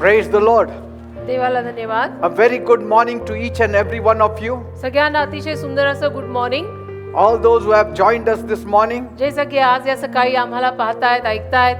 Praise the Lord. देवाला धन्यवाद. A very good morning to each and every one of you. सगळ्यांना अतिशय सुंदर असं good morning. All those who have joined us this morning. जे सगळे आज या सकाळी आम्हाला पाहतायत, ऐकतायत.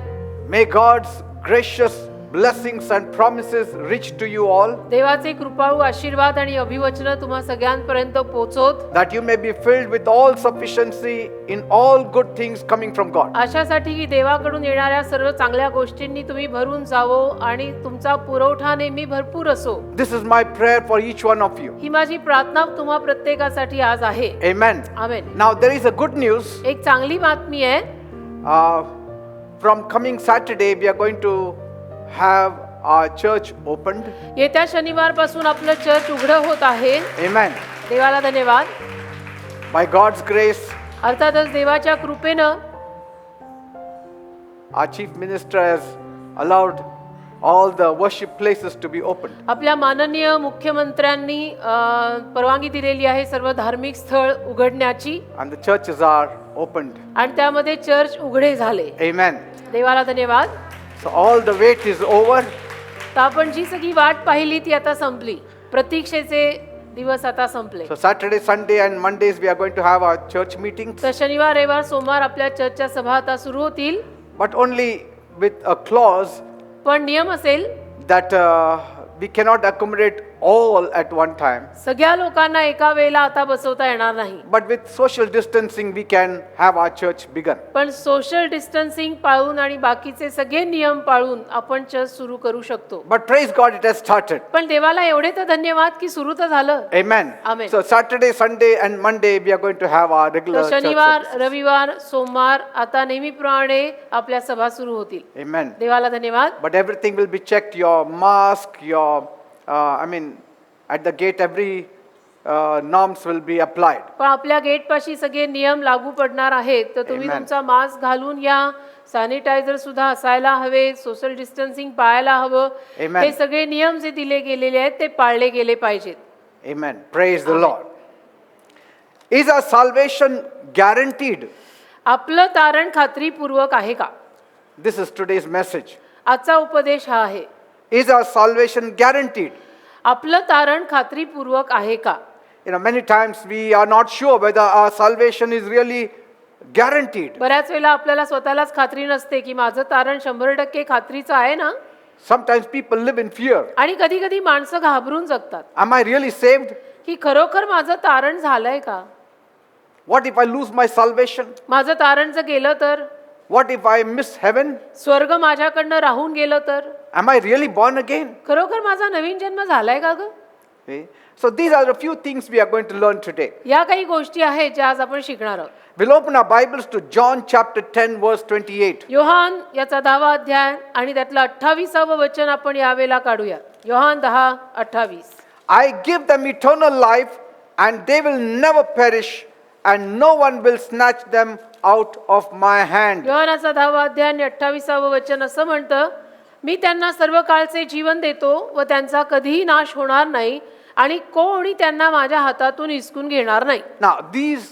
May God's gracious blessings and promises reach to you all. देवाचे कृपाळू आशीर्वाद आणि अभिवचन तुम्हा सगळ्यांपर्यंत पोहोचोत. That you may be filled with all sufficiency in all good things coming from God. अशासाठी की देवाकडून येणाऱ्या सर्व चांगल्या गोष्टींनी तुम्ही भरून जावो आणि तुमचा पुरवठा नेहमी भरपूर असो. This is my prayer for each one of you. ही माझी प्रार्थना तुम्हा प्रत्येकासाठी आज आहे. Amen. Amen. Now there is a good news. एक चांगली बातमी आहे. From coming Saturday we are going to have our church opened. येत्या शनिवारपासून आपलं चर्च उघडं होत आहे. Amen. देवाला धन्यवाद. By God's grace, अर्थातच देवाच्या कृपेनं our chief minister has allowed all the worship places to be opened. आपल्या माननीय मुख्यमंत्र्यांनी परवानगी दिलेली आहे सर्व धार्मिक स्थळ उघडण्याची. And the churches are opened. आणि त्यामध्ये चर्च उघडे झाले. Amen. देवाला धन्यवाद. So all the wait is over. तर आपण जी सगळी वाट पाहिली ती आता संपली. प्रतीक्षेचे दिवस आता संपले. So Saturday, Sunday and Mondays we are going to have our church meetings. तर शनिवार, रविवार, सोमवार आपल्या चर्चच्या सभा आता सुरू होतील. But only with a clause पण नियम असेल that we cannot accommodate all at one time. सगळ्या लोकांना एका वेळेला आता बसवता येणार नाही. But with social distancing we can have our church begun. पण सोशल डिस्टन्सिंग पाळून आणि बाकीचे सगळे नियम पाळून आपण चर्च सुरू करू शकतो. But praise God, it has started. पण देवाला एवढे तर धन्यवाद की सुरू तर झालं. Amen. Amen. So Saturday, Sunday and Monday we are going to have our regular तर church शनिवार, services. रविवार, सोमवार आता नेहमीप्रमाणे आपल्या सभा सुरू होतील. Amen. देवाला धन्यवाद. But everything will be checked, your mask, your at the gate every norms will be applied. पण आपल्या गेटपाशी सगळे नियम लागू पडणार आहेत. तर तुम्ही Amen. तुमचा मास्क घालून या, सॅनिटायझर सुद्धा असायला हवे, सोशल डिस्टन्सिंग पाळायला हवं. Amen. हे सगळे नियम जे दिले गेलेले आहेत ते पाळले गेले पाहिजेत. Amen. Praise the Amen. Lord. Is our salvation guaranteed? आपलं तारण खात्रीपूर्वक आहे का? This is today's message. आजचा उपदेश हा आहे. Is our salvation guaranteed? आपलं तारण खात्रीपूर्वक आहे का? Many times we are not sure whether our salvation is really guaranteed. बऱ्याच वेळेला आपल्याला स्वतःलाच खात्री नसते की माझं तारण 100% खात्रीचं आहे ना. Sometimes people live in fear. आणि कधी कधी माणसं घाबरून जगतात Am I really saved? की खरोखर माझं तारण झालंय का? What if I lose my salvation? माझं तारण जर गेलं तर? What if I miss heaven? स्वर्ग माझ्याकडनं राहून गेलं तर? Am I really born again? खरोखर माझा नवीन जन्म झालाय का ग? Okay. So these are a few things we are going to learn today. या काही गोष्टी आहेत ज्या आज आपण शिकणार आहोत. We'll open our Bibles to John chapter 10 verse 28. Yohan याचा 10वा अध्याय आणि त्यातलं 28वं वचन आपण यावेळेला काढूया. Yohan 10:28. I give them eternal life and they will never perish and no one will snatch them out of my hand. योहानाचा 10वा अध्याय आणि 28वं वचन असं म्हणतं, मी त्यांना सर्व काळचे जीवन देतो व त्यांचा कधीही नाश होणार नाही आणि कोणी त्यांना माझ्या हातातून हिसकून घेणार नाही. Now these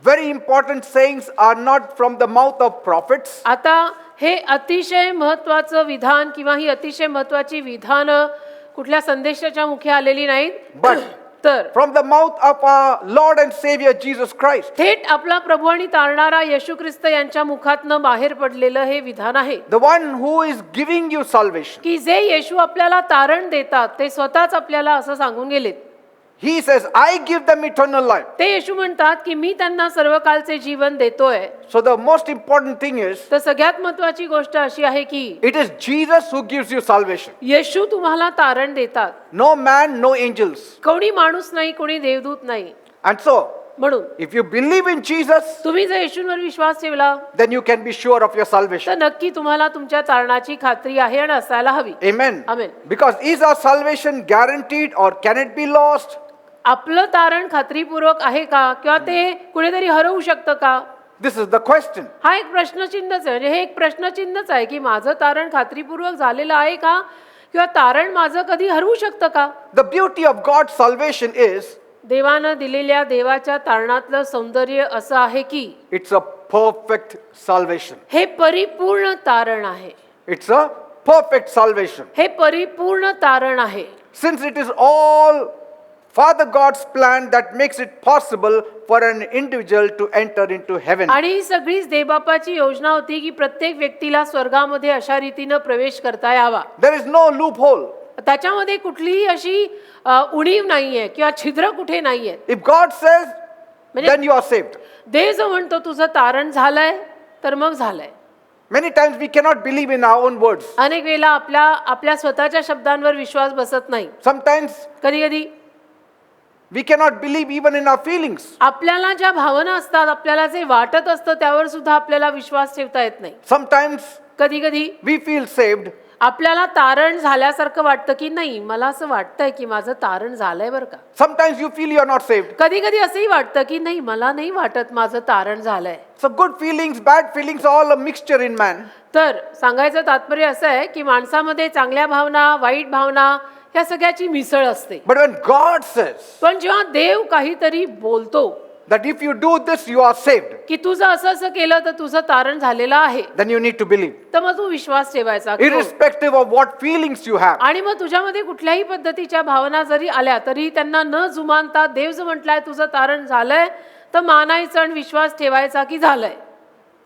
very important sayings are not from the mouth of prophets. आता हे अतिशय महत्त्वाचं विधान किंवा ही अतिशय महत्त्वाची विधानं कुठल्या संदेशाच्या मुखी आलेली नाहीत, But तर from the mouth of our Lord and Savior Jesus Christ. थेट आपला प्रभू आणि तारणारा येशू ख्रिस्त यांच्या मुखातनं बाहेर पडलेलं हे विधान आहे. The one who is giving you salvation. की जे येशू आपल्याला तारण देतात ते स्वतःच आपल्याला असं सांगून गेलेत. He says, I give them eternal life. ते येशू म्हणतात की मी त्यांना सर्व काळचे जीवन देतोय. So the most important thing is, तर सगळ्यात महत्त्वाची गोष्ट अशी आहे की it is Jesus who gives you salvation. येशू तुम्हाला तारण देतात. No man, no angels. कोणी माणूस नाही, कोणी देवदूत नाही. And so, म्हणून if you believe in Jesus, तुम्ही जर येशूंवर विश्वास ठेवला then you can be sure of your salvation. तर नक्की तुम्हाला तुमच्या तारणाची खात्री आहे आणि असायला हवी. Amen. Amen. Because is our salvation guaranteed or can it be lost? आपलं तारण खात्रीपूर्वक आहे का किंवा ते कुणीतरी हरवू शकतं का? This is the question. हा एक प्रश्नचिन्हच आहे. म्हणजे हे एक प्रश्नचिन्हच आहे की माझं तारण खात्रीपूर्वक झालेलं आहे का किंवा तारण माझं कधी हरवू शकतं का? The beauty of God's salvation is, देवानं दिलेल्या देवाच्या तारणातलं सौंदर्य असं आहे की it's a perfect salvation. हे परिपूर्ण तारण आहे. It's a perfect salvation. हे परिपूर्ण तारण आहे. Since it is all Father God's plan that makes it possible for an individual to enter into heaven. आणि ही सगळीच देवबापाची योजना होती की प्रत्येक व्यक्तीला स्वर्गामध्ये अशा रीतीनं प्रवेश करता यावा. There is no loophole. त्याच्यामध्ये कुठलीही अशी उणीव नाहीये किंवा छिद्र कुठे नाहीये. If God says, म्हणजे then you are saved. देव जो म्हणतो तुझं तारण झालंय तर मग झालंय. Many times we cannot believe in our own words. अनेक वेळेला आपल्या स्वतःच्या शब्दांवर विश्वास बसत नाही. Sometimes कधी कधी we cannot believe even in our feelings. आपल्याला ज्या भावना असतात, आपल्याला जे वाटत असतं त्यावर सुद्धा आपल्याला विश्वास ठेवता येत नाही. Sometimes कधी कधी we feel saved, आपल्याला तारण झाल्यासारखं वाटतं की नाही, मला असं वाटतंय की माझं तारण झालंय बरं का. sometimes you feel you are not saved. कधी कधी असंही वाटतं की नाही, मला नाही वाटत माझं तारण झालंय. So good feelings, bad feelings, all a mixture in man. तर सांगायचं तात्पर्य असं आहे की माणसामध्ये चांगल्या भावना, वाईट भावना ह्या सगळ्याची मिसळ असते. But when God says पण जेव्हा देव काहीतरी बोलतो that if you do this, you are saved, की तुझं असं असं केलं तर तुझं तारण झालेलं आहे, then you need to believe. तर मग तू विश्वास ठेवायचा की हो. Irrespective of what feelings you have. आणि मग तुझ्यामध्ये कुठल्याही पद्धतीच्या भावना जरी आल्या तरी त्यांना न जुमानता देव जो म्हटलाय तुझं तारण झालंय तर मानायचं आणि विश्वास ठेवायचा की झालंय.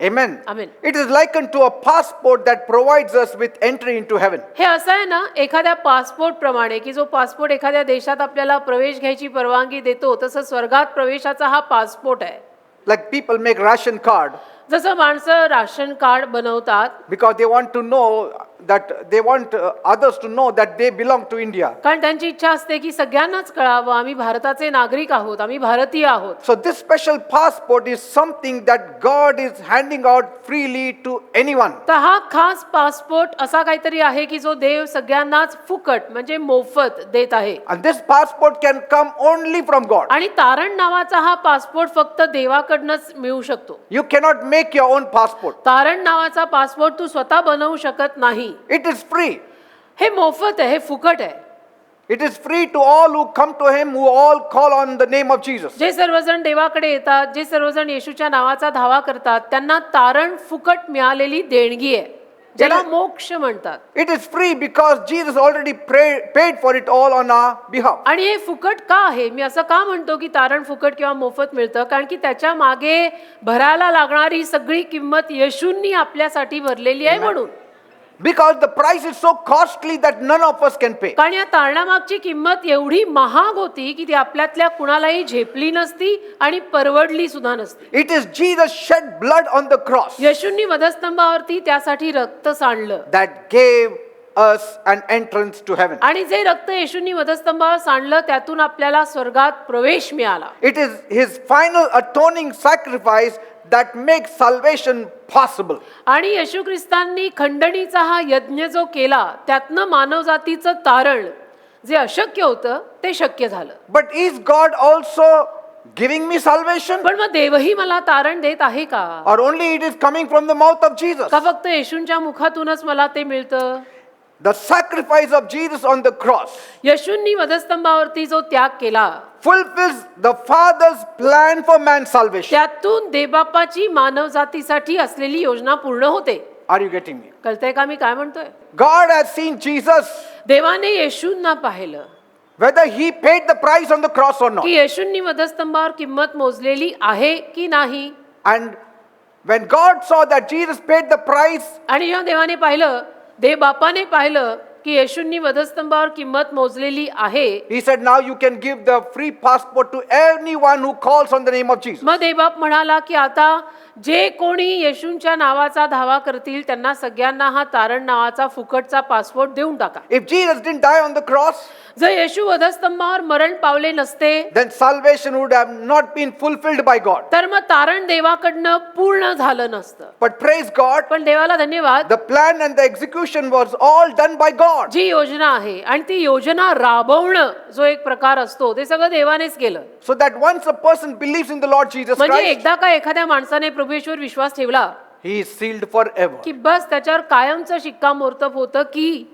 Amen. Amen. It is likened to a passport that provides us with entry into heaven. हे असं आहे ना, एखाद्या पासपोर्ट प्रमाणे की जो पासपोर्ट एखाद्या देशात आपल्याला प्रवेश घ्यायची परवानगी देतो, तसं स्वर्गात प्रवेशाचा हा पासपोर्ट आहे. Like people make ration card जसं माणसं राशन कार्ड बनवतात because they want to know that they want others to know that they belong to India. कारण त्यांची इच्छा असते की सगळ्यांनाच कळावं आम्ही भारताचे नागरिक आहोत, आम्ही भारतीय आहोत. So this special passport is something that God is handing out freely to anyone. तर हा खास पासपोर्ट असा काहीतरी आहे की जो देव सगळ्यांनाच फुकट म्हणजे मोफत देत आहे. And this passport can come only from God. आणि तारण नावाचा हा पासपोर्ट फक्त देवाकडनंच मिळू शकतो. You cannot make your own passport. तारण नावाचा पासपोर्ट तू स्वतः बनवू शकत नाही. It is free. हे मोफत आहे, हे फुकट आहे. It is free to all who come to him, who all call on the name of Jesus. जे सर्वजण देवाकडे येतात, जे सर्वजण येशूच्या नावाचा धावा करतात, त्यांना तारण फुकट मिळालेली देणगी आहे, ज्याला मोक्ष म्हणतात. It is free because Jesus already paid for it all on our behalf. आणि हे फुकट का आहे? मी असं का म्हणतो की तारण फुकट किंवा मोफत मिळतं? कारण की त्याच्या मागे भरायला लागणारी सगळी किंमत येशूंनी आपल्यासाठी भरलेली आहे म्हणून. Because the price is so costly that none of us can pay. कारण या तारणामागची किंमत एवढी महाग होती की ती आपल्यातल्या कुणालाही झेपली नसती आणि परवडली सुद्धा नसती. It is Jesus shed blood on the cross येशूंनी वधस्तंभावरती त्यासाठी रक्त सांडलं that gave us an entrance to heaven. आणि जे रक्त येशूंनी वधस्तंभावर सांडलं त्यातून आपल्याला स्वर्गात प्रवेश मिळाला. It is his final atoning sacrifice that makes salvation possible. आणि येशू ख्रिस्तांनी खंडणीचा हा यज्ञ जो केला त्यातनं मानवजातीचं तारण जे अशक्य होतं ते शक्य झालं. But is God also giving me salvation? पण मग देवही मला तारण देत आहे का? Or only it is coming from the mouth of Jesus? का फक्त येशूंच्या मुखातूनच मला ते मिळतं? The sacrifice of Jesus on the cross येशूंनी वधस्तंभावरती जो त्याग केला fulfills the Father's plan for man's salvation. त्यातून देवबापाची मानवजातीसाठी असलेली योजना पूर्ण होते. Are you getting me? कळतंय का मी काय म्हणतोय? God has seen Jesus, देवाने येशूंना पाहिलं whether he paid the price on the cross or not. की येशूंनी वधस्तंभावर किंमत मोजलेली आहे की नाही. And when God saw that Jesus paid the price, आणि जेव्हा देवाने पाहिलं, देव बापाने पाहिलं की येशूंनी वधस्तंभावर किंमत मोजलेली आहे, he said, now you can give the free passport to anyone who calls on the name of Jesus. मग देवबाप म्हणाला की आता जे कोणी येशूंच्या नावाचा धावा करतील त्यांना सगळ्यांना हा तारण नावाचा फुकटचा पासपोर्ट देऊन टाका. If Jesus didn't die on the cross, जर येशू वधस्तंभावर मरण पावले नसते then salvation would have not been fulfilled by God. तर मग तारण देवाकडनं पूर्ण झालं नसतं. But praise God, पण देवाला धन्यवाद, the plan and the execution was all done by God. जी योजना आहे आणि ती योजना राबवणं जो एक प्रकार असतो ते सगळं देवानेच केलं. So that once a person believes in the Lord Jesus म्हणजे Christ, एकदा का एखाद्या माणसाने प्रभू येशूवर विश्वास ठेवला he is sealed forever. की बस त्याच्यावर कायमचं शिक्कामोर्तब होतं की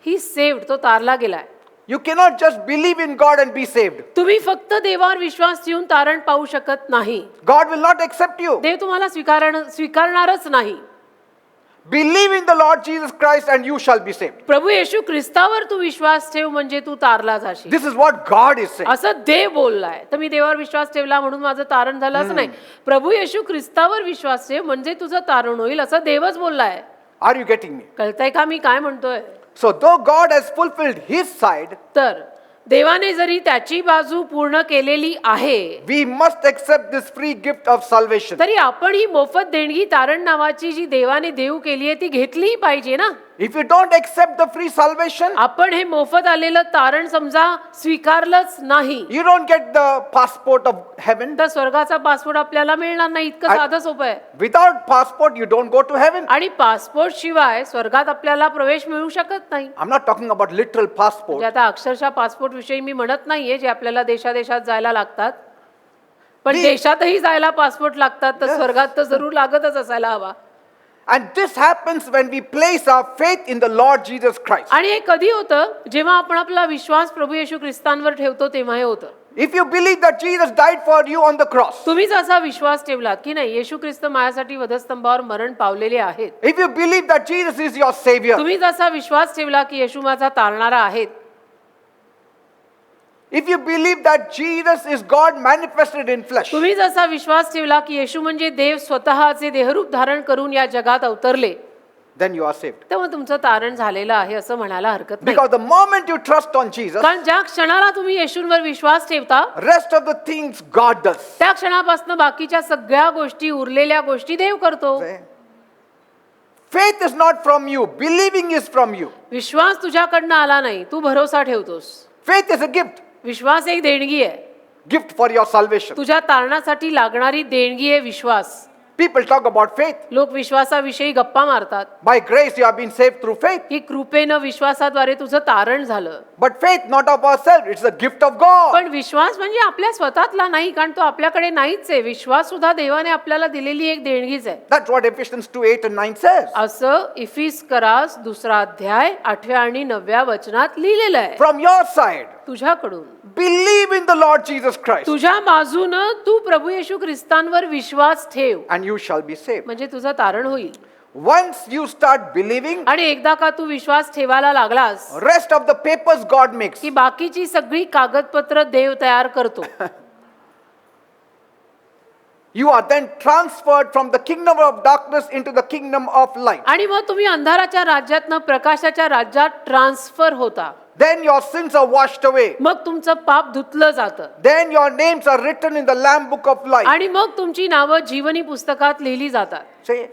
ही सेव्ड, तो तारला गेलाय. You cannot just believe in God and be saved. तुम्ही फक्त देवावर विश्वास ठेवून तारण पाहू शकत नाही. God will not accept you. देव तुम्हाला स्वीकारणारच नाही. Believe in the Lord Jesus Christ and you shall be saved. प्रभू येशू ख्रिस्तावर तू विश्वास ठेव म्हणजे तू तारला जाशील. This is what God is saying. असं देव बोललाय. तर मी देवावर विश्वास ठेवला म्हणून माझं तारण झालं असं नाही. प्रभू येशू ख्रिस्तावर विश्वास ठेव म्हणजे तुझं तारण होईल असं देवच बोललाय. Are you getting me? कळतंय का मी काय म्हणतोय? So though God has fulfilled his side, तर देवाने जरी त्याची बाजू पूर्ण केलेली आहे we must accept this free gift of salvation. तरी आपण ही मोफत देणगी तारण नावाची जी देवाने देऊ केली आहे ती घेतलीही पाहिजे ना. If you don't accept the free salvation, आपण हे मोफत आलेलं तारण समजा स्वीकारलंच नाही you don't get the passport of heaven. तर स्वर्गाचा पासपोर्ट आपल्याला मिळणार नाही. इतकं साधं सोपं आहे. Without passport, you don't go to heaven. आणि पासपोर्ट शिवाय स्वर्गात आपल्याला प्रवेश मिळू शकत नाही. I'm not talking about literal passport. म्हणजे आता अक्षरशः पासपोर्ट विषयी मी म्हणत नाहीये जे आपल्याला देशादेशात जायला लागतात, पण देशातही जायला पासपोर्ट लागतात तर स्वर्गात तर जरूर लागतच असायला हवा. And this happens when we place our faith in the Lord Jesus Christ. आणि हे कधी होतं जेव्हा आपण आपला विश्वास प्रभू येशू ख्रिस्तांवर ठेवतो तेव्हा हे होतं. If you believe that Jesus died for you on the cross, तुम्हीच असा विश्वास ठेवलात की नाही येशू ख्रिस्त माझ्यासाठी वधस्तंभावर मरण पावलेले आहेत, if you believe that Jesus is your Savior, तुम्हीच असा विश्वास ठेवला की येशू माझा तारणारा आहेत, if you believe that Jesus is God manifested in flesh, तुम्हीच असा विश्वास ठेवला की येशू म्हणजे देव स्वतःचे देहरूप धारण करून या जगात अवतरले, then you are saved. तेव्हा तुमचं तारण झालेलं आहे असं म्हणायला हरकत नाही. Because the moment you trust on Jesus, कारण ज्या क्षणाला तुम्ही येशूंवर विश्वास ठेवता rest of the things God does. त्या क्षणापासून बाकीच्या सगळ्या गोष्टी उरलेल्या गोष्टी देव करतो. Faith is not from you, believing is from you. विश्वास तुझ्याकडनं आला नाही, तू भरोसा ठेवतोस. Faith is a gift, विश्वास एक देणगी आहे. gift for your salvation. तुझ्या तारणासाठी लागणारी देणगी आहे विश्वास. People talk about faith. लोक विश्वासाविषयी गप्पा मारतात By grace you have been saved through faith. की कृपेनं विश्वासाद्वारे तुझं तारण झालं. But faith not of ourselves, it's a gift of God. पण विश्वास म्हणजे आपल्या स्वतःतला नाही, कारण तो आपल्याकडे नाहीच आहे. विश्वास सुद्धा देवाने आपल्याला दिलेली एक देणगीच आहे. That's what Ephesians 2:8-9 says. असं इफिस्करास 2 अध्याय 8 आणि 9 वचनात लिहिलेलं आहे. From your side, तुझ्याकडून believe in the Lord Jesus Christ तुझ्या बाजूनं तू प्रभू येशू ख्रिस्तांवर विश्वास ठेव and you shall be saved. म्हणजे तुझं तारण होईल. Once you start believing, आणि एकदा का तू विश्वास ठेवायला लागलास rest of the papers God makes. की बाकीची सगळी कागदपत्र देव तयार करतो. You are then transferred from the kingdom of darkness into the kingdom of light. आणि मग तुम्ही अंधाराच्या राज्यातनं प्रकाशाच्या राज्यात ट्रान्सफर होता. Then your sins are washed away. मग तुमचं पाप धुतलं जातं. Then your names are written in the Lamb book of life. आणि मग तुमची नावं जीवनी पुस्तकात लिहिली जातात. Say,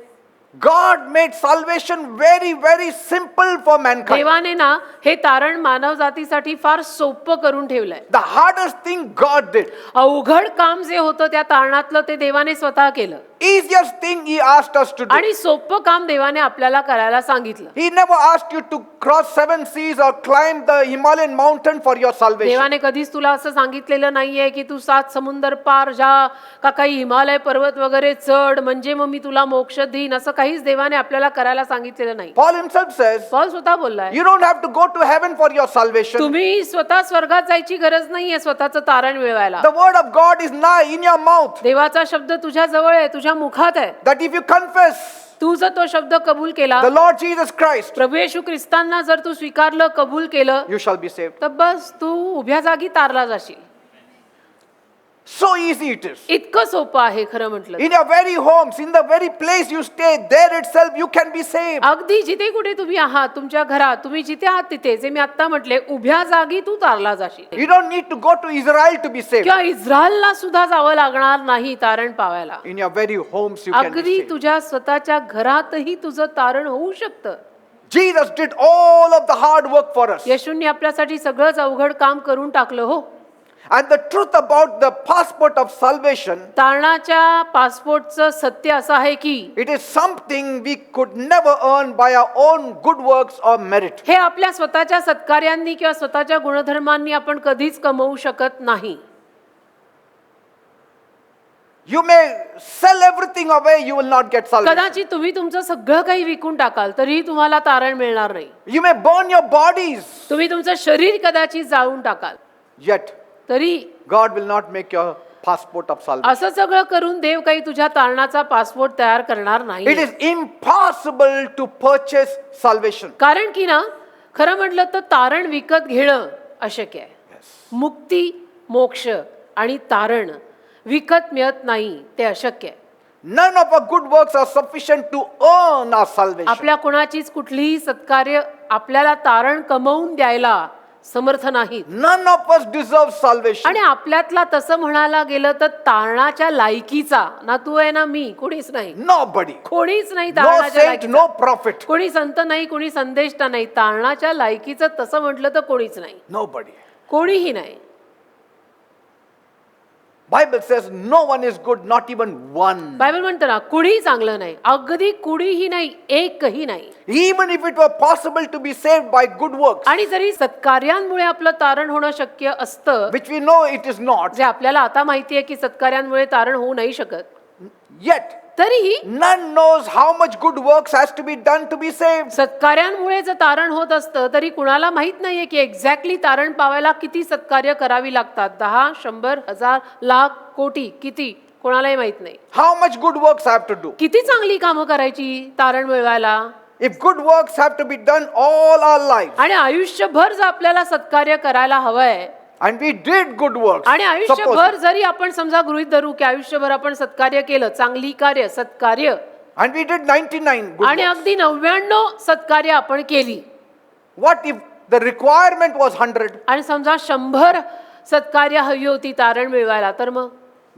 God made salvation very, very simple for mankind. देवाने ना हे तारण मानव जातीसाठी फार सोपं करून ठेवलंय. The hardest thing God did, अवघड काम जे होतं त्या तारणातलं ते देवाने स्वतः केलं. easiest thing He asked us to do. आणि सोपं काम देवाने आपल्याला करायला सांगितलं. He never asked you to cross 7 seas or climb the Himalayan mountain for your salvation. देवाने कधीच तुला असं सांगितलेलं नाहीये की तू 7 समुंदर पार जा का काही हिमालय पर्वत वगैरे चढ म्हणजे मग मी तुला मोक्ष देईन, असं काहीच देवाने आपल्याला करायला सांगितलेलं नाही. Paul himself says, पौल स्वतः बोललाय you don't have to go to heaven for your salvation. तुम्ही स्वतः स्वर्गात जायची गरज नाहीये स्वतःचं तारण मिळवायला. The word of God is nigh in your mouth. देवाचा शब्द तुझ्या जवळ आहे, तुझ्या मुखात आहे. That if you confess तू जर तो शब्द कबूल केला, the Lord Jesus Christ, प्रभू येशू ख्रिस्तांना जर तू स्वीकारलं, कबूल केलं, you shall be saved. तर बस तू उभ्या जागी तारला जाशील. So easy it is. इतकं सोपं आहे खरं म्हटलं. In your very homes, in the very place you stay, there itself you can be saved. अगदी जिथे कुठे तुम्ही आहात, तुमच्या घरात तुम्ही जिथे आहात तिथे, जे मी आता म्हटले, उभ्या जागी तू तारला जाशील. You don't need to go to Israel to be saved. किंवा इस्रायलला सुद्धा जावं लागणार नाही तारण पावायला. In your very homes you can be अगदी saved. तुझ्या स्वतःच्या घरातही तुझं तारण होऊ शकतं. Jesus did all of the hard work for us. येशूंनी आपल्यासाठी सगळंच अवघड काम करून टाकलं हो. And the truth about the passport of salvation, तारणाच्या पासपोर्टचं सत्य असं आहे की it is something we could never earn by our own good works or merit. हे आपल्या स्वतःच्या सत्कार्यांनी किंवा स्वतःच्या गुणधर्मांनी आपण कधीच कमवू शकत नाही. You may sell everything away, you will not get salvation. कदाचित तुम्ही तुमचं सगळं काही विकून टाकाल तरीही तुम्हाला तारण मिळणार नाही. You may burn your bodies, तुम्ही तुमचं शरीर कदाचित जाळून टाकाल yet तरी God will not make your passport of salvation. असं सगळं करून देव काही तुझ्या तारणाचा पासपोर्ट तयार करणार It नाही. is impossible to purchase salvation. कारण की ना खरं म्हटलं तर तारण विकत घेणं अशक्य आहे. मुक्ती, मोक्ष आणि तारण विकत मिळत नाही, ते अशक्य आहे. None of our good works are sufficient to earn our salvation. आपल्या कोणाचीच कुठलीही सत्कार्य आपल्याला तारण कमवून द्यायला समर्थ नाहीत. None of us deserve salvation. आणि आपल्यातला तसं म्हणायला गेलं तर तारणाच्या लायकीचा ना तू आहे ना मी, कोणीच नाही. Nobody. कोणीच नाही No तारणाच्या saint, लायकीचा. no prophet. कोणी संत नाही, कोणी संदेष्टा नाही. तारणाच्या लायकीचं तसं म्हटलं तर कोणीच नाही, Nobody. कोणीही नाही. Bible says no one is good, not even one. Bible म्हणतं ना कुणीही चांगलं नाही, अगदी कुणीही नाही, एकही नाही. Even if it were possible to be saved by good works, आणि जरी सत्कार्यांमुळे आपलं तारण होणं शक्य असतं, which we know it is not, जे आपल्याला आता माहिती आहे की सत्कार्यांमुळे तारण होऊ नाही शकत, yet तरीही none knows how much good works has to be done to be saved. सत्कार्यांमुळे जर तारण होत असतं तरी कुणाला माहित नाहीये की एक्झॅक्टली तारण पावायला किती सत्कार्य करावी लागतात. 10, 100, 1000, लाख, कोटी, किती, कोणालाही माहित नाही. How much good works I have to do? किती चांगली कामं करायची तारण मिळवायला. If good works have to be done all our lives, आणि आयुष्यभर जर आपल्याला सत्कार्य करायला हवंय and we did good works, आणि आयुष्यभर suppose, जरी आपण समजा गृहीत धरू की आयुष्यभर आपण सत्कार्य केलं, चांगली कार्य, सत्कार्य, and we did 99 good आणि works, अगदी 99 सत्कार्य आपण केली, what if the requirement was 100? आणि समजा 100 सत्कार्य हवी होती तारण मिळवायला, तर मग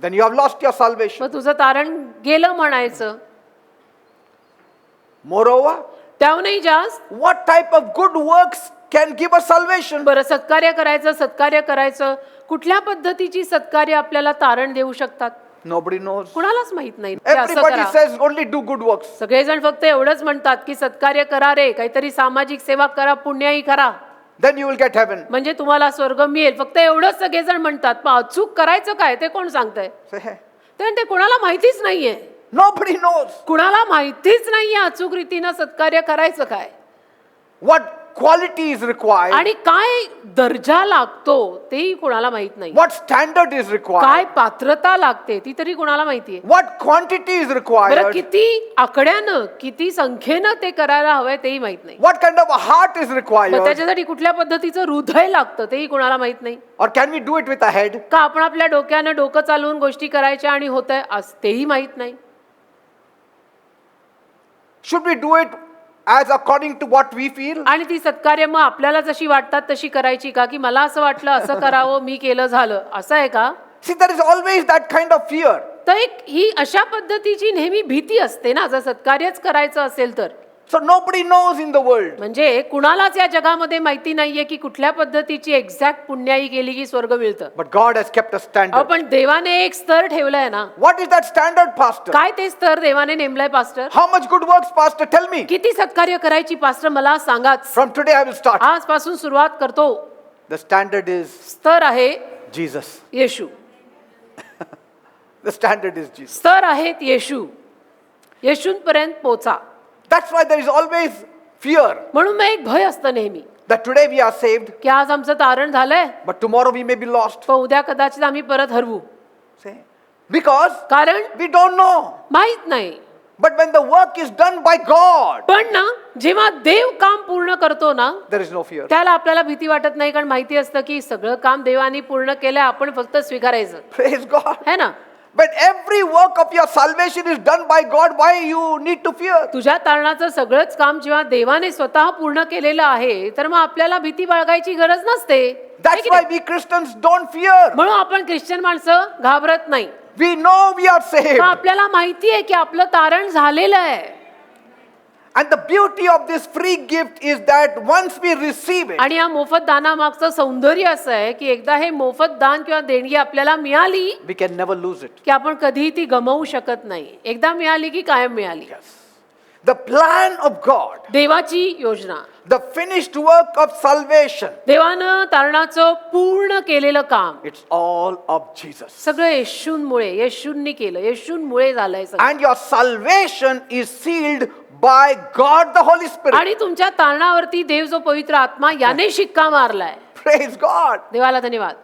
Then you have lost your salvation. तुझं तारण गेलं म्हणायचं. Moreover, त्याहूनही जास्त what type of good works can give us salvation? बरं सत्कार्य करायचं कुठल्या पद्धतीची सत्कार्य आपल्याला तारण देऊ शकतात Nobody knows. कुणालाच माहित नाही. ते असं Everybody करा. says only do good works. सगळेजण फक्त एवढंच म्हणतात की सत्कार्य करा रे, काहीतरी सामाजिक सेवा करा, पुण्याही करा, Then you will get heaven. म्हणजे तुम्हाला स्वर्ग मिळेल. फक्त एवढंच सगळेजण म्हणतात. पण अचूक करायचं काय ते कोण सांगतंय? Say, hey, ते कुणाला माहितीच नाहीये. nobody knows कुणाला माहितीच नाहीये अचूक रीतीनं सत्कार्य करायचं काय what quality is required, आणि काय दर्जा लागतो तेही कुणाला माहित नाही. what standard is काय required, पात्रता लागते ती तरी कुणाला माहितीये. what quantity is बरं required, किती आकड्यानं किती संख्येनं ते करायला हवंय तेही माहित नाही. what kind of a heart is मग required, त्याच्यासाठी कुठल्या पद्धतीचं हृदय लागतं तेही कुणाला माहित नाही. or can we do it with a head? का आपण आपल्या डोक्यानं डोकं चालवून गोष्टी करायच्या आणि होतंय तेही माहित नाही. Should we do it as according to what we feel? आणि ती सत्कार्य मग आपल्याला जशी वाटतात तशी करायची का, की मला असं वाटलं असं करावं मी केलं झालं, असं आहे का? See, there is always that kind of fear. तर एक ही अशा पद्धतीची नेहमी भीती असते ना, जर सत्कार्यच करायचं असेल तर. So nobody knows in the world. म्हणजे कुणालाच या जगामध्ये माहिती नाहीये की कुठल्या पद्धतीची एक्झॅक्ट पुण्याई केली की स्वर्ग मिळतं. But God has kept a standard. पण देवाने एक स्तर ठेवलाय ना. What is that standard, Pastor? काय ते स्तर देवाने नेमलाय pastor? How much good works, Pastor? Tell me. किती सत्कार्य करायची पास्टर मला सांगाच. From today I will start. आजपासून सुरुवात करतो. The standard is स्तर आहे Jesus. Yeshu. The standard is Jesus. स्तर आहेत येशू. येशूंपर्यंत पोचा. That's why there is always fear म्हणून मग एक भय असतं नेहमी that today we are saved, की आज आमचं तारण झालंय but tomorrow we may be lost. पण उद्या कदाचित आम्ही परत हरवू. Say, because कारण we don't know. माहित नाही. But when the work is done by God, पण ना जेव्हा देव काम पूर्ण करतो ना there is no fear. त्याला आपल्याला भीती वाटत नाही, कारण माहिती असतं की सगळं काम देवाने पूर्ण केलंय, आपण फक्त स्वीकारायचं Praise God. है ना. When every work of your salvation is done by God, why you need to fear? तुझ्या तारणाचं सगळंच काम जेव्हा देवाने स्वतः पूर्ण केलेलं आहे तर मग आपल्याला भीती बाळगायची गरज नसते. That's why we Christians don't fear. म्हणून आपण ख्रिश्चन माणसं घाबरत नाही. We know we are saved. आपल्याला माहिती आहे की आपलं तारण झालेलं आहे. And the beauty of this free gift is that once we receive it, आणि या मोफत दानामागचं सौंदर्य असं आहे की एकदा हे मोफत दान किंवा देणगी आपल्याला मिळाली we can never lose it. की आपण कधीही ती गमावू शकत नाही. एकदा मिळाली की कायम मिळाली. The plan of God, देवाची योजना, the finished work of salvation, देवानं तारणाचं पूर्ण केलेलं काम, it's all of Jesus. सगळं येशूंमुळे, येशूंनी केलं, येशूंमुळे झालंय सगळं. And your salvation is sealed by God the Holy Spirit. आणि तुमच्या तारणावरती देव जो पवित्र आत्मा याने शिक्का मारलाय. Praise God. देवाला धन्यवाद.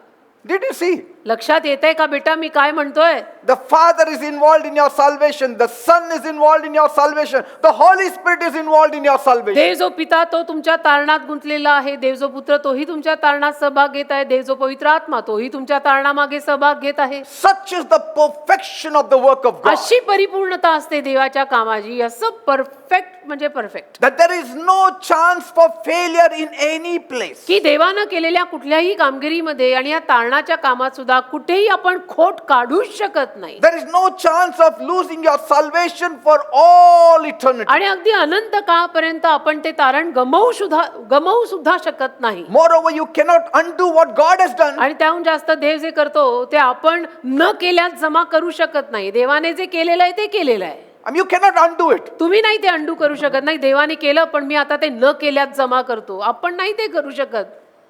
Did you see? लक्षात येतंय का बेटा मी काय म्हणतोय? The Father is involved in your salvation. The Son is involved in your salvation. The Holy Spirit is involved in your salvation. देव जो पिता तो तुमच्या तारणात गुंतलेला आहे, देव जो पुत्र तोही तुमच्या तारणात सहभाग घेत आहे, देव जो पवित्र आत्मा तोही तुमच्या तारणामागे सहभाग घेत आहे. Such is the perfection of the work of God. अशी परिपूर्णता असते देवाच्या कामाची, असं परफेक्ट म्हणजे perfect, That there is no chance for failure in any place. की देवानं केलेल्या कुठल्याही कामगिरीमध्ये आणि या तारणाच्या कामात सुद्धा कुठेही आपण खोट काढूच शकत नाही. There is no chance of losing your salvation for all eternity. आणि अगदी अनंत काळपर्यंत आपण ते तारण गमवू सुद्धा शकत नाही. Moreover, you cannot undo what God has done. आणि त्याहून जास्त देव जे करतो ते आपण न केल्यास जमा करू शकत नाही. देवाने जे केलेलं आहे ते केलेलं आहे. You cannot undo it. तुम्ही नाही ते अंडू करू शकत. नाही देवाने केलं पण मी आता ते न केल्यास जमा करतो, आपण नाही ते करू शकत.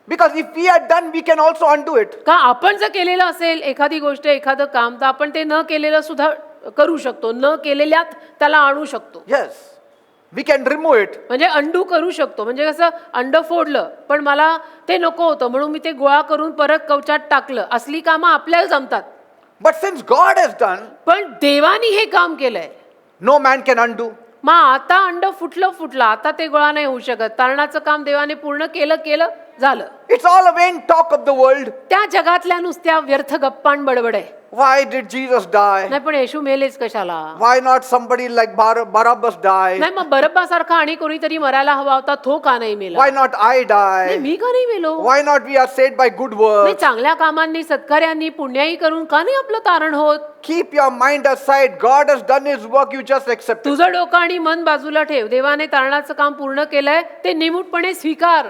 Because if we had done, we can also undo it. का आपण जर केलेलं असेल एखादी गोष्ट एखादं काम तर आपण ते न केलेलं सुद्धा करू शकतो, न केलेल्यात त्याला आणू शकतो. Yes. We can remove it. म्हणजे अंडू करू शकतो. म्हणजे कसं अंड फोडलं पण मला ते नको होतं म्हणून मी ते गोळा करून परत कवचात टाकलं, असली कामं आपल्याला जमतात. But since God has done, पण देवानी हे काम केलंय, no man can undo. मग आता अंड फुटलं आता ते गोळा नाही होऊ शकत. तारणाचं काम देवाने पूर्ण केलं झालं. It's all a vain talk of the world. त्या जगातल्या नुसत्या व्यर्थ गप्पान बडबड आहे. Why did Jesus die? नाही पण येशू मेलेच कशाला? Why not somebody like Barabbas die? नाही मग बरब्बासारखा आणि कोणीतरी मरायला हवा होता, तो का नाही मेला? Why not I नाही, die? मी का नाही मेलो? Why not we are saved by good नाही works? चांगल्या कामांनी सत्कार्यांनी पुण्याई करून का नाही आपलं तारण होत? Keep your mind aside. God has done his work. You just accept it. तुझं डोकं आणि मन बाजूला ठेव. देवाने तारणाचं काम पूर्ण केलंय ते निमूटपणे स्वीकार.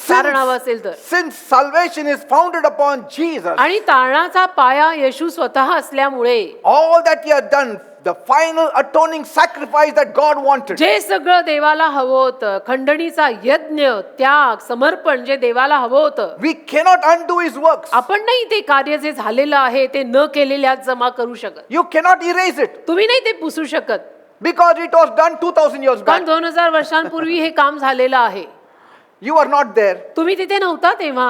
तारण हवं असेल तर. Since salvation is founded upon Jesus, आणि तारणाचा पाया येशू स्वतः असल्यामुळे all that he had done, the final atoning sacrifice that God wanted, जे सगळं देवाला हवं होतं, खंडणीचा यज्ञ, त्याग, समर्पण जे देवाला हवं होतं, we cannot undo his works. आपण नाही ते कार्य जे झालेलं आहे ते न केलेल्यात जमा करू शकत. You cannot erase it तुम्ही नाही ते पुसू शकत. because it was done 2000 years कारण back. 2000 वर्षांपूर्वी हे काम झालेलं आहे. You are not there. तुम्ही तिथे नव्हता तेव्हा.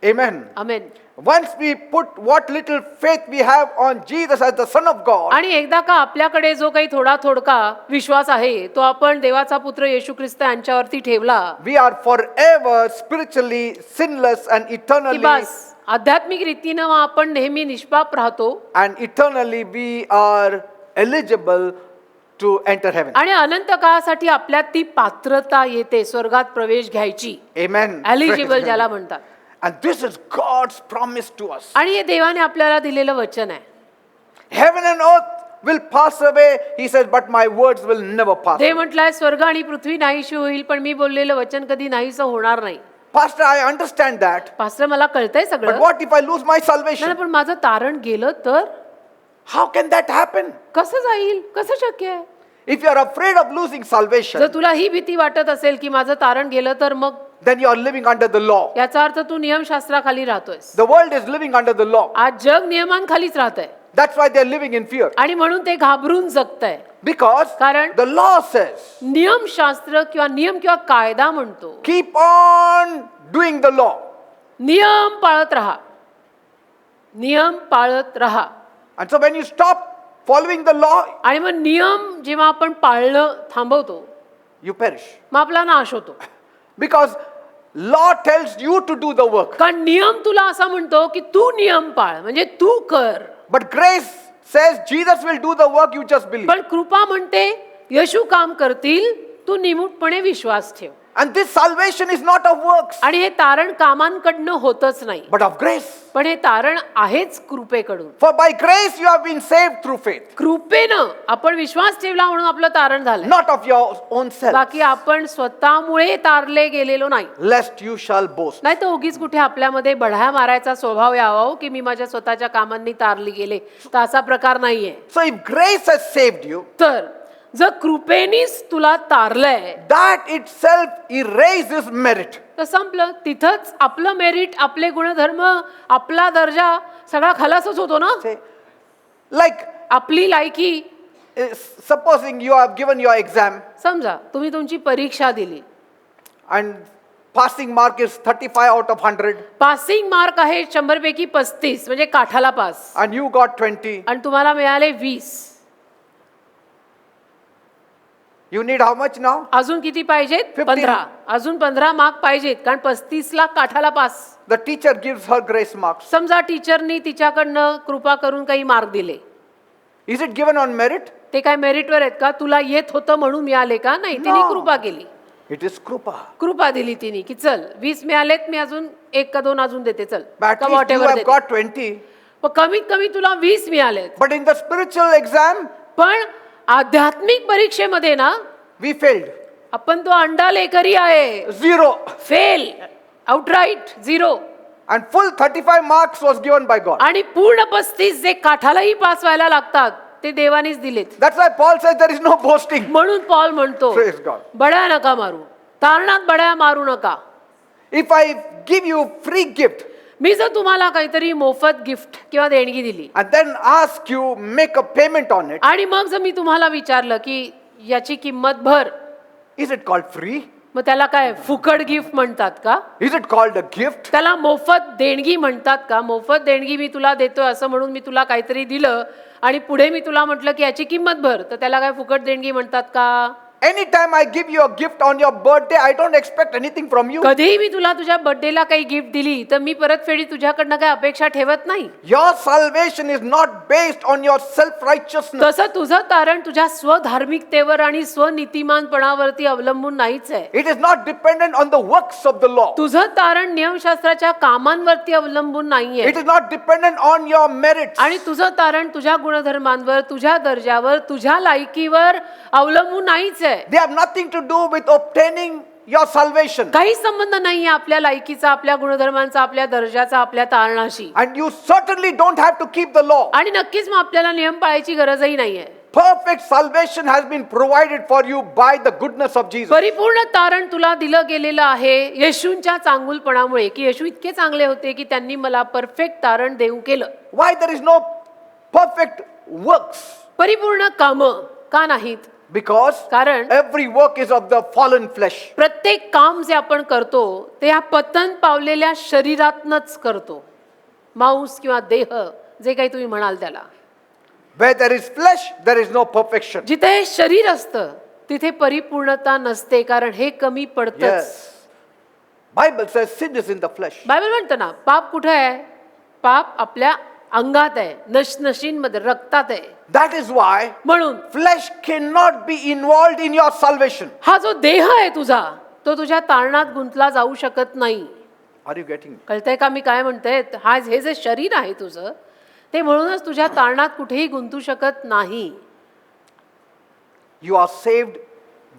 Amen. Amen. Once we put what little faith we have on Jesus as the Son of God, आणि एकदा का आपल्याकडे जो काही थोडका विश्वास आहे तो आपण देवाचा पुत्र येशू ख्रिस्त यांच्यावरती ठेवला, we are forever spiritually sinless and की eternally बस आध्यात्मिक रीतीनं आपण नेहमी निष्पाप राहतो and eternally we are eligible to enter heaven. आणि अनंत काळासाठी आपल्यात ती पात्रता येते स्वर्गात प्रवेश घ्यायची. Amen. एलिजिबल ज्याला म्हणतात. And this is God's promise to us. आणि हे देवाने आपल्याला दिलेलं वचन आहे. Heaven and earth will pass away, he says, but my words will never pass Dev away. म्हटलंय स्वर्ग आणि पृथ्वी नाहीशी होईल पण मी बोललेलं वचन कधी नाहीसं होणार नाही. Pastor, I understand that. Pastor मला कळतंय But सगळं, what if I lose my नाही salvation? पण माझं तारण गेलं तर How can that happen? कसं जाईल? कसं शक्य आहे? If you are afraid of losing salvation, जर तुला ही भीती वाटत असेल की माझं तारण गेलं तर मग then you are living under the law. याचा अर्थ तू नियमशास्त्राखाली राहतोयस. The world is living under the law. आज जग नियमांखालीच राहतंय That's why they are living in fear. आणि म्हणून ते घाबरून जगतंय. Because कारण the law says, नियमशास्त्र किंवा नियम किंवा कायदा म्हणतो keep on doing the law. नियम पाळत राहा, नियम पाळत राहा. And so when you stop following the law, आणि मग नियम जेव्हा आपण पाळणं थांबवतो you perish. मग आपला नाश होतो. Because law tells you to do the work. कारण नियम तुला असा म्हणतो की तू नियम पाळ म्हणजे तू कर. But grace says Jesus will do the work, you just believe. पण कृपा म्हणते येशू काम करतील, तू निमूटपणे विश्वास ठेव. And this salvation is not of works, आणि हे तारण कामांकडनं होतच नाही, but of grace. पण हे तारण आहेच कृपेकडून. For by grace you have been saved through faith, कृपेनं आपण विश्वास ठेवला म्हणून आपलं तारण झालं, not of your own self, बाकी आपण स्वतःमुळे तारले गेलेलो नाही. lest you shall boast. नाही तर उगीच कुठे आपल्यामध्ये बढाया मारायचा स्वभाव यावा हो, की मी माझ्या स्वतःच्या कामांनी तारली गेले, तर असा प्रकार नाहीये. So if grace has saved you, तर जर कृपेनीच तुला तारलंय that itself erases merit. तर संपलं. तिथंच आपलं मेरिट, आपले गुणधर्म, आपला दर्जा सगळा खलासच होतो ना. Say, like आपली लायकी. supposing you have given your exam समजा तुम्ही तुमची परीक्षा दिली and passing mark is 35 out of 100, passing mark आहे 100 पैकी 35 म्हणजे काठाला पास, and you got 20, आणि तुम्हाला मिळाले 20. you need how much now? अजून किती पाहिजेत? 15. 15. अजून 15 मार्क पाहिजेत, कारण 35ला काठाला pass. The teacher gives her grace marks. समजा टीचरनी तिच्याकडनं कृपा करून काही मार्क दिले, Is it given on merit? ते काय मेरिटवर आहेत का? तुला येत होतं म्हणून मिळाले का? नाही, तिने No. कृपा केली, It is krupa. कृपा दिली तिने की चल 20 मिळालेत, मी अजून 1 का 2 अजून देते, चल But at का least you whatever have देते. got 20. पण कमीत कमी तुला 20 मिळालेत. But in the spiritual exam, पण आध्यात्मिक परीक्षेमध्ये ना we failed. आपण तो अंडा लेकरी आहे, 0. Fail, outright 0. And full 35 marks was given by God. आणि पूर्ण 35 जे काठालाही पास व्हायला लागतात ते देवानीच दिलेत. That's why Paul says there is no boasting. म्हणून पॉल म्हणतो Praise God. बड्या नका मारू, तारणात बड्या मारू नका. If I give you free gift मी जर तुम्हाला काहीतरी मोफत गिफ्ट किंवा देणगी दिली and then ask you make a payment on it, आणि मग जर मी तुम्हाला विचारलं की याची किंमत भर, is it called free? मग त्याला काय फुकट गिफ्ट म्हणतात का? Is it called a gift? त्याला मोफत देणगी म्हणतात का? मोफत देणगी मी तुला देतोय असं म्हणून मी तुला काहीतरी दिलं आणि पुढे मी तुला म्हटलं की याची किंमत भर, तर त्याला काय फुकट देणगी म्हणतात का? Anytime I give you a gift on your birthday, I don't expect anything from you. कधीही मी तुला तुझ्या बर्थडेला काही गिफ्ट दिली तर मी परतफेडी तुझ्याकडनं काही अपेक्षा ठेवत नाही. Your salvation is not based on your self-righteousness. तसं तुझं तारण तुझ्या स्वधार्मिकतेवर आणि स्वनीतिमानपणावरती अवलंबून नाहीच आहे. It is not dependent on the works of the law. तुझं तारण नियमशास्त्राच्या कामांवरती अवलंबून नाहीये, It is not dependent on your merits. आणि तुझं तारण तुझ्या गुणधर्मांवर, तुझ्या दर्जावर, तुझ्या लायकीवर अवलंबून नाहीच आहे. They have nothing to do with obtaining your salvation. काही संबंध नाहीये आपल्या लायकीचा, आपल्या गुणधर्मांचा, आपल्या दर्जाचा, आपल्या तारणाशी. And you certainly don't have to keep the law. आणि नक्कीच मग आपल्याला नियम पाळायची गरजही नाहीये. Perfect salvation has been provided for you by the goodness of Jesus. परिपूर्ण तारण तुला दिलं गेलेलं आहे येशूंच्या चांगुलपणामुळे, की येशू इतके चांगले होते की त्यांनी मला परफेक्ट तारण देऊ केलं. Why there is no perfect works? परिपूर्ण कामं का नाहीत? Because कारण every work is of the fallen flesh. प्रत्येक काम जे आपण करतो ते ह्या पतन पावलेल्या शरीरातनच करतो. मांस किंवा देह जे काही तुम्ही म्हणाल त्याला. Where there is flesh, there is no perfection. जिथे शरीर असतं तिथे परिपूर्णता नसते, कारण हे कमी पडतंच. Yes. Bible says sin is in the flesh. Bible म्हणतं ना पाप कुठे आहे? पाप आपल्या अंगात आहे, नशींमध्ये, रक्तात आहे. That is why म्हणून flesh cannot be involved in your salvation. हा जो देह आहे तुझा तो तुझ्या तारणात गुंतला जाऊ शकत नाही. Are you getting me? कळतंय का मी काय म्हणते? हे जे शरीर आहे तुझं ते म्हणूनच तुझ्या तारणात कुठेही गुंतू शकत नाही. You are saved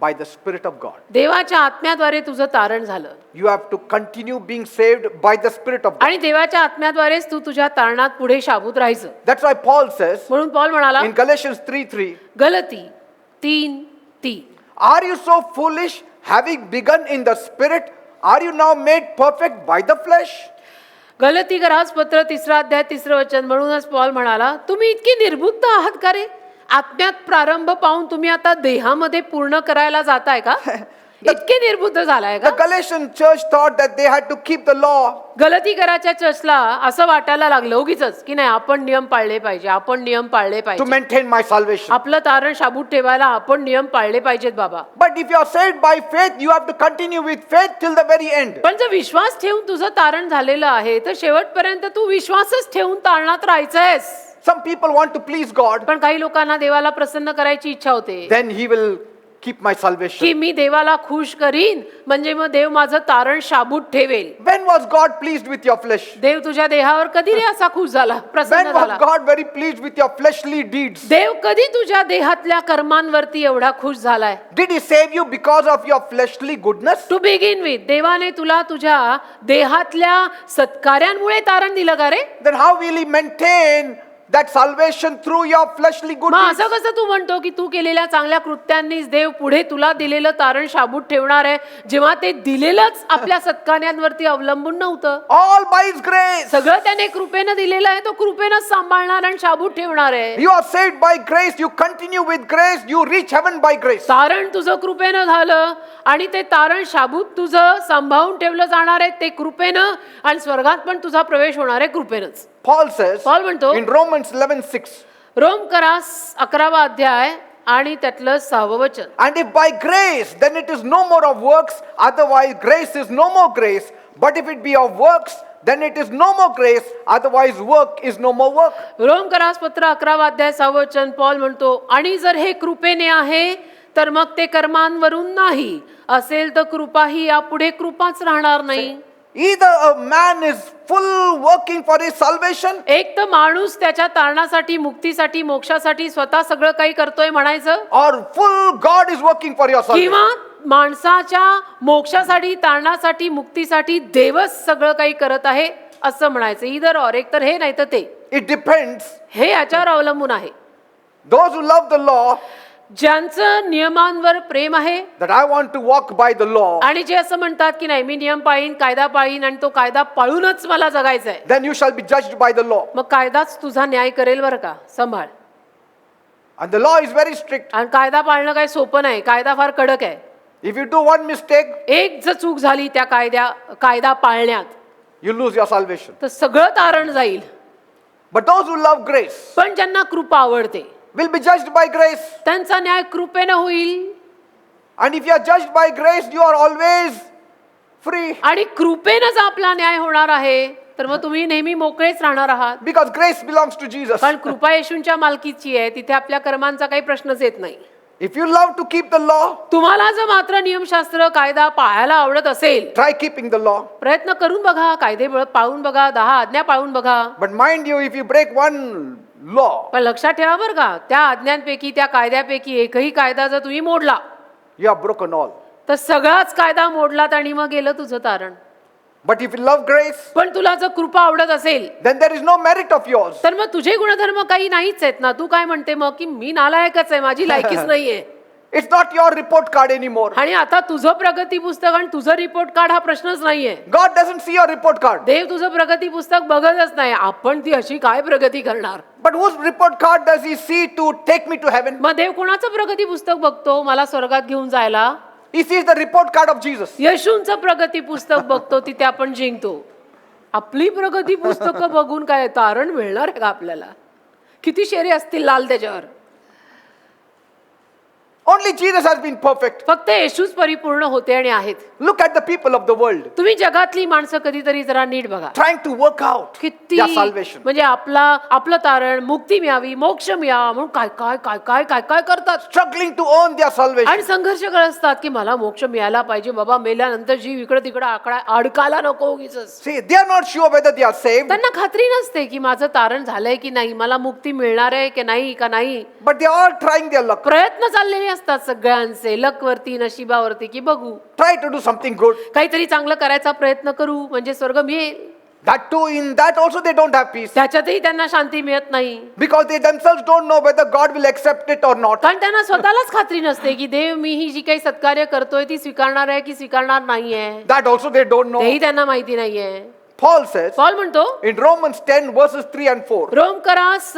by the Spirit of God. देवाच्या आत्म्याद्वारे तुझं तारण झालं, You have to continue being saved by the Spirit of God. आणि देवाच्या आत्म्याद्वारेच तू तुझ्या तारणात पुढे शाबूत राहायचं. That's why Paul says म्हणून पॉल म्हणाला in Galatians 3:3, गलती 3:3, are you so foolish, having begun in the Spirit, are you now made perfect by the flesh? गलती करास पत्र 3 अध्याय 3 वचन. म्हणूनच पॉल म्हणाला तुम्ही इतकी निर्बुद्ध आहात का रे? आत्म्यात प्रारंभ पाहून तुम्ही आता देहामध्ये पूर्ण करायला जाताय का? इतके निर्बुद्ध झालाय The का? Galatian church thought that they had to keep the law. गलती कराच्या चर्चला असं वाटायला लागलं उगीच की नाही आपण नियम पाळले पाहिजे, आपण नियम पाळले To पाहिजे, maintain my salvation. आपलं तारण शाबूत ठेवायला आपण नियम पाळले पाहिजेत बाबा. But if you are saved by faith, you have to continue with faith till the very end. पण जर विश्वास ठेवून तुझं तारण झालेलं आहे तर शेवटपर्यंत तू विश्वासच ठेवून तारणात राहायचंयस. Some people want to please God, पण काही लोकांना देवाला प्रसन्न करायची इच्छा होते then He will keep my salvation. की मी देवाला खुश करीन म्हणजे मग देव माझं तारण शाबूत ठेवेल. When was God pleased with your flesh? देव तुझ्या देहावर कधी रे असा खुश झाला, When प्रसन्न was झाला? God very pleased with your fleshly deeds? देव कधी तुझ्या देहातल्या कर्मांवरती एवढा खुश झालाय? Did He save you because of your fleshly goodness? To begin with देवाने तुला तुझ्या देहातल्या सत्कार्यांमुळे तारण दिलं का रे? Then how will He maintain that salvation through your fleshly good मग deeds. असं कसं तू म्हणतो की तू केलेल्या चांगल्या कृत्यांनीच देव पुढे तुला दिलेलं तारण शाबूत ठेवणार आहे, जेव्हा ते दिलेलंच आपल्या सत्कार्यांवरती अवलंबून नव्हतं? All by His grace. सगळं त्याने कृपेनं दिलेलं आहे, तो कृपेनंच सांभाळणार आणि शाबूत ठेवणार आहे. You are saved by grace. You continue with grace. You reach heaven by grace. तारण तुझं कृपेनं झालं आणि ते तारण शाबूत तुझं सांभाळून ठेवलं जाणार आहे ते कृपेनं, आणि स्वर्गात पण तुझा प्रवेश होणार आहे कृपेनंच. Paul says Paul म्हणतो in Romans 11:6, रोमकरास 11वा अध्याय आणि त्यातलं 6वं वचन. and if by grace, then it is no more of works, otherwise grace is no more grace. But if it be of works, then it is no more grace, otherwise work is no more work. रोमकरास पत्र 11वा अध्याय 6वं वचन. Paul म्हणतो, आणि जर हे कृपेने आहे तर मग ते कर्मांवरून नाही, असेल तर कृपा ही यापुढे कृपाच राहणार नाही. Either a man is full working for his salvation, एक तर माणूस त्याच्या तारणासाठी, मुक्तीसाठी, मोक्षासाठी स्वतः सगळं काही करतोय म्हणायचं, or full God is working for your salvation. किंवा माणसाच्या मोक्षासाठी, तारणासाठी, मुक्तीसाठी देवच सगळं काही करत आहे असं म्हणायचं. इधर और, एक तर हे नाही तर ते. It depends. हे याच्यावर अवलंबून आहे. Those who love the law, ज्यांचं नियमांवर प्रेम आहे that I want to walk by the law, आणि जे असं म्हणतात की नाही मी नियम पाळीन, कायदा पाळीन आणि तो कायदा पाळूनच मला जगायचंय, then you shall be judged by the law. मग कायदाच तुझा न्याय करेल बरं का, सांभाळ. And the law is very strict. आणि कायदा पाळणं काही सोपं नाही, कायदा फार कडक आहे. If you do one mistake, एक जर चूक झाली त्या कायदा पाळण्यात you lose your salvation. तर सगळं तारण जाईल. But those who love grace पण ज्यांना कृपा आवडते will be judged by grace. त्यांचा न्याय कृपेनं होईल. And if you are judged by grace, you are always free. आणि कृपेनंच आपला न्याय होणार आहे, तर मग तुम्ही नेहमी मोकळेच राहणार आहात. Because grace belongs to Jesus. कारण कृपा येशूंच्या मालकीची आहे, तिथे आपल्या कर्मांचा काही प्रश्नच येत नाही. If you love to keep the law, तुम्हाला जर मात्र नियमशास्त्र, कायदा पाळायला आवडत असेल, try keeping the law. प्रयत्न करून बघा, कायदे पाळून बघा, 10 आज्ञा पाळून बघा. But mind you, if you break one law, पण लक्षात ठेवा बरं का, त्या आज्ञांपैकी, त्या कायद्यापैकी एकही कायदा जर तुम्ही मोडला you have broken all. तर सगळाच कायदा मोडलात आणि मग गेलं तुझं तारण. But if you love grace, पण तुला जर कृपा आवडत असेल then there is no merit of yours. तर मग तुझे गुणधर्म काही नाहीच आहेत ना. तू काय म्हणते मग की मी नालायकच आहे, माझी लायकीच नाहीये, It's not your report card anymore. आणि आता तुझं प्रगती पुस्तक आणि तुझं रिपोर्ट कार्ड हा प्रश्नच नाहीये. God doesn't see your report card. देव तुझं प्रगती पुस्तक बघतच नाही. आपण ती अशी काय प्रगती करणार? But whose report card does He see to take me to heaven? मग देव कोणाचं प्रगती पुस्तक बघतो मला स्वर्गात घेऊन जायला? He sees the report card of Jesus. येशूंचं प्रगती पुस्तक बघतो, तिथे आपण जिंकतो. आपली प्रगती पुस्तकं बघून काय तारण मिळणार आहे का आपल्याला? किती शेरे असतील लाल त्याच्यावर. Only Jesus has been perfect. फक्त येशूच परिपूर्ण होते आणि आहेत. Look at the people of the world तुम्ही जगातली माणसं कधीतरी जरा नीट बघा. trying to work out किती their salvation. म्हणजे आपलं तारण, मुक्ती मिळावी, मोक्ष मिळावा म्हणून काय काय काय काय काय काय करतात. Struggling to earn their salvation. आणि संघर्ष करत असतात की मला मोक्ष मिळायला पाहिजे बाबा, मेल्यानंतर जीव इकडे तिकडे अडकायला नको उगीच. See, they are not sure whether they are saved, त्यांना खात्री नसते की माझं तारण झालंय की नाही, मला मुक्ती मिळणार आहे की नाही का नाही. but they are all trying their luck. प्रयत्न चाललेले असतात सगळ्यांचे, लकवरती, नशिबावरती, की बघू Try to do something good. काहीतरी चांगलं करायचा प्रयत्न करू म्हणजे स्वर्ग मिळेल. That too, in that also they don't have peace. त्याच्यातही त्यांना शांती मिळत नाही, Because they themselves don't know whether God will accept it or not. कारण त्यांना स्वतःलाच खात्री नसते की देव मी ही जी काही सत्कार्य करतोय ती स्वीकारणार आहे की स्वीकारणार नाहीये. That also they don't know. तेही त्यांना माहिती नाहीये. Paul says पॉल म्हणतो in Romans 10 verses 3 and 4. रोमकरास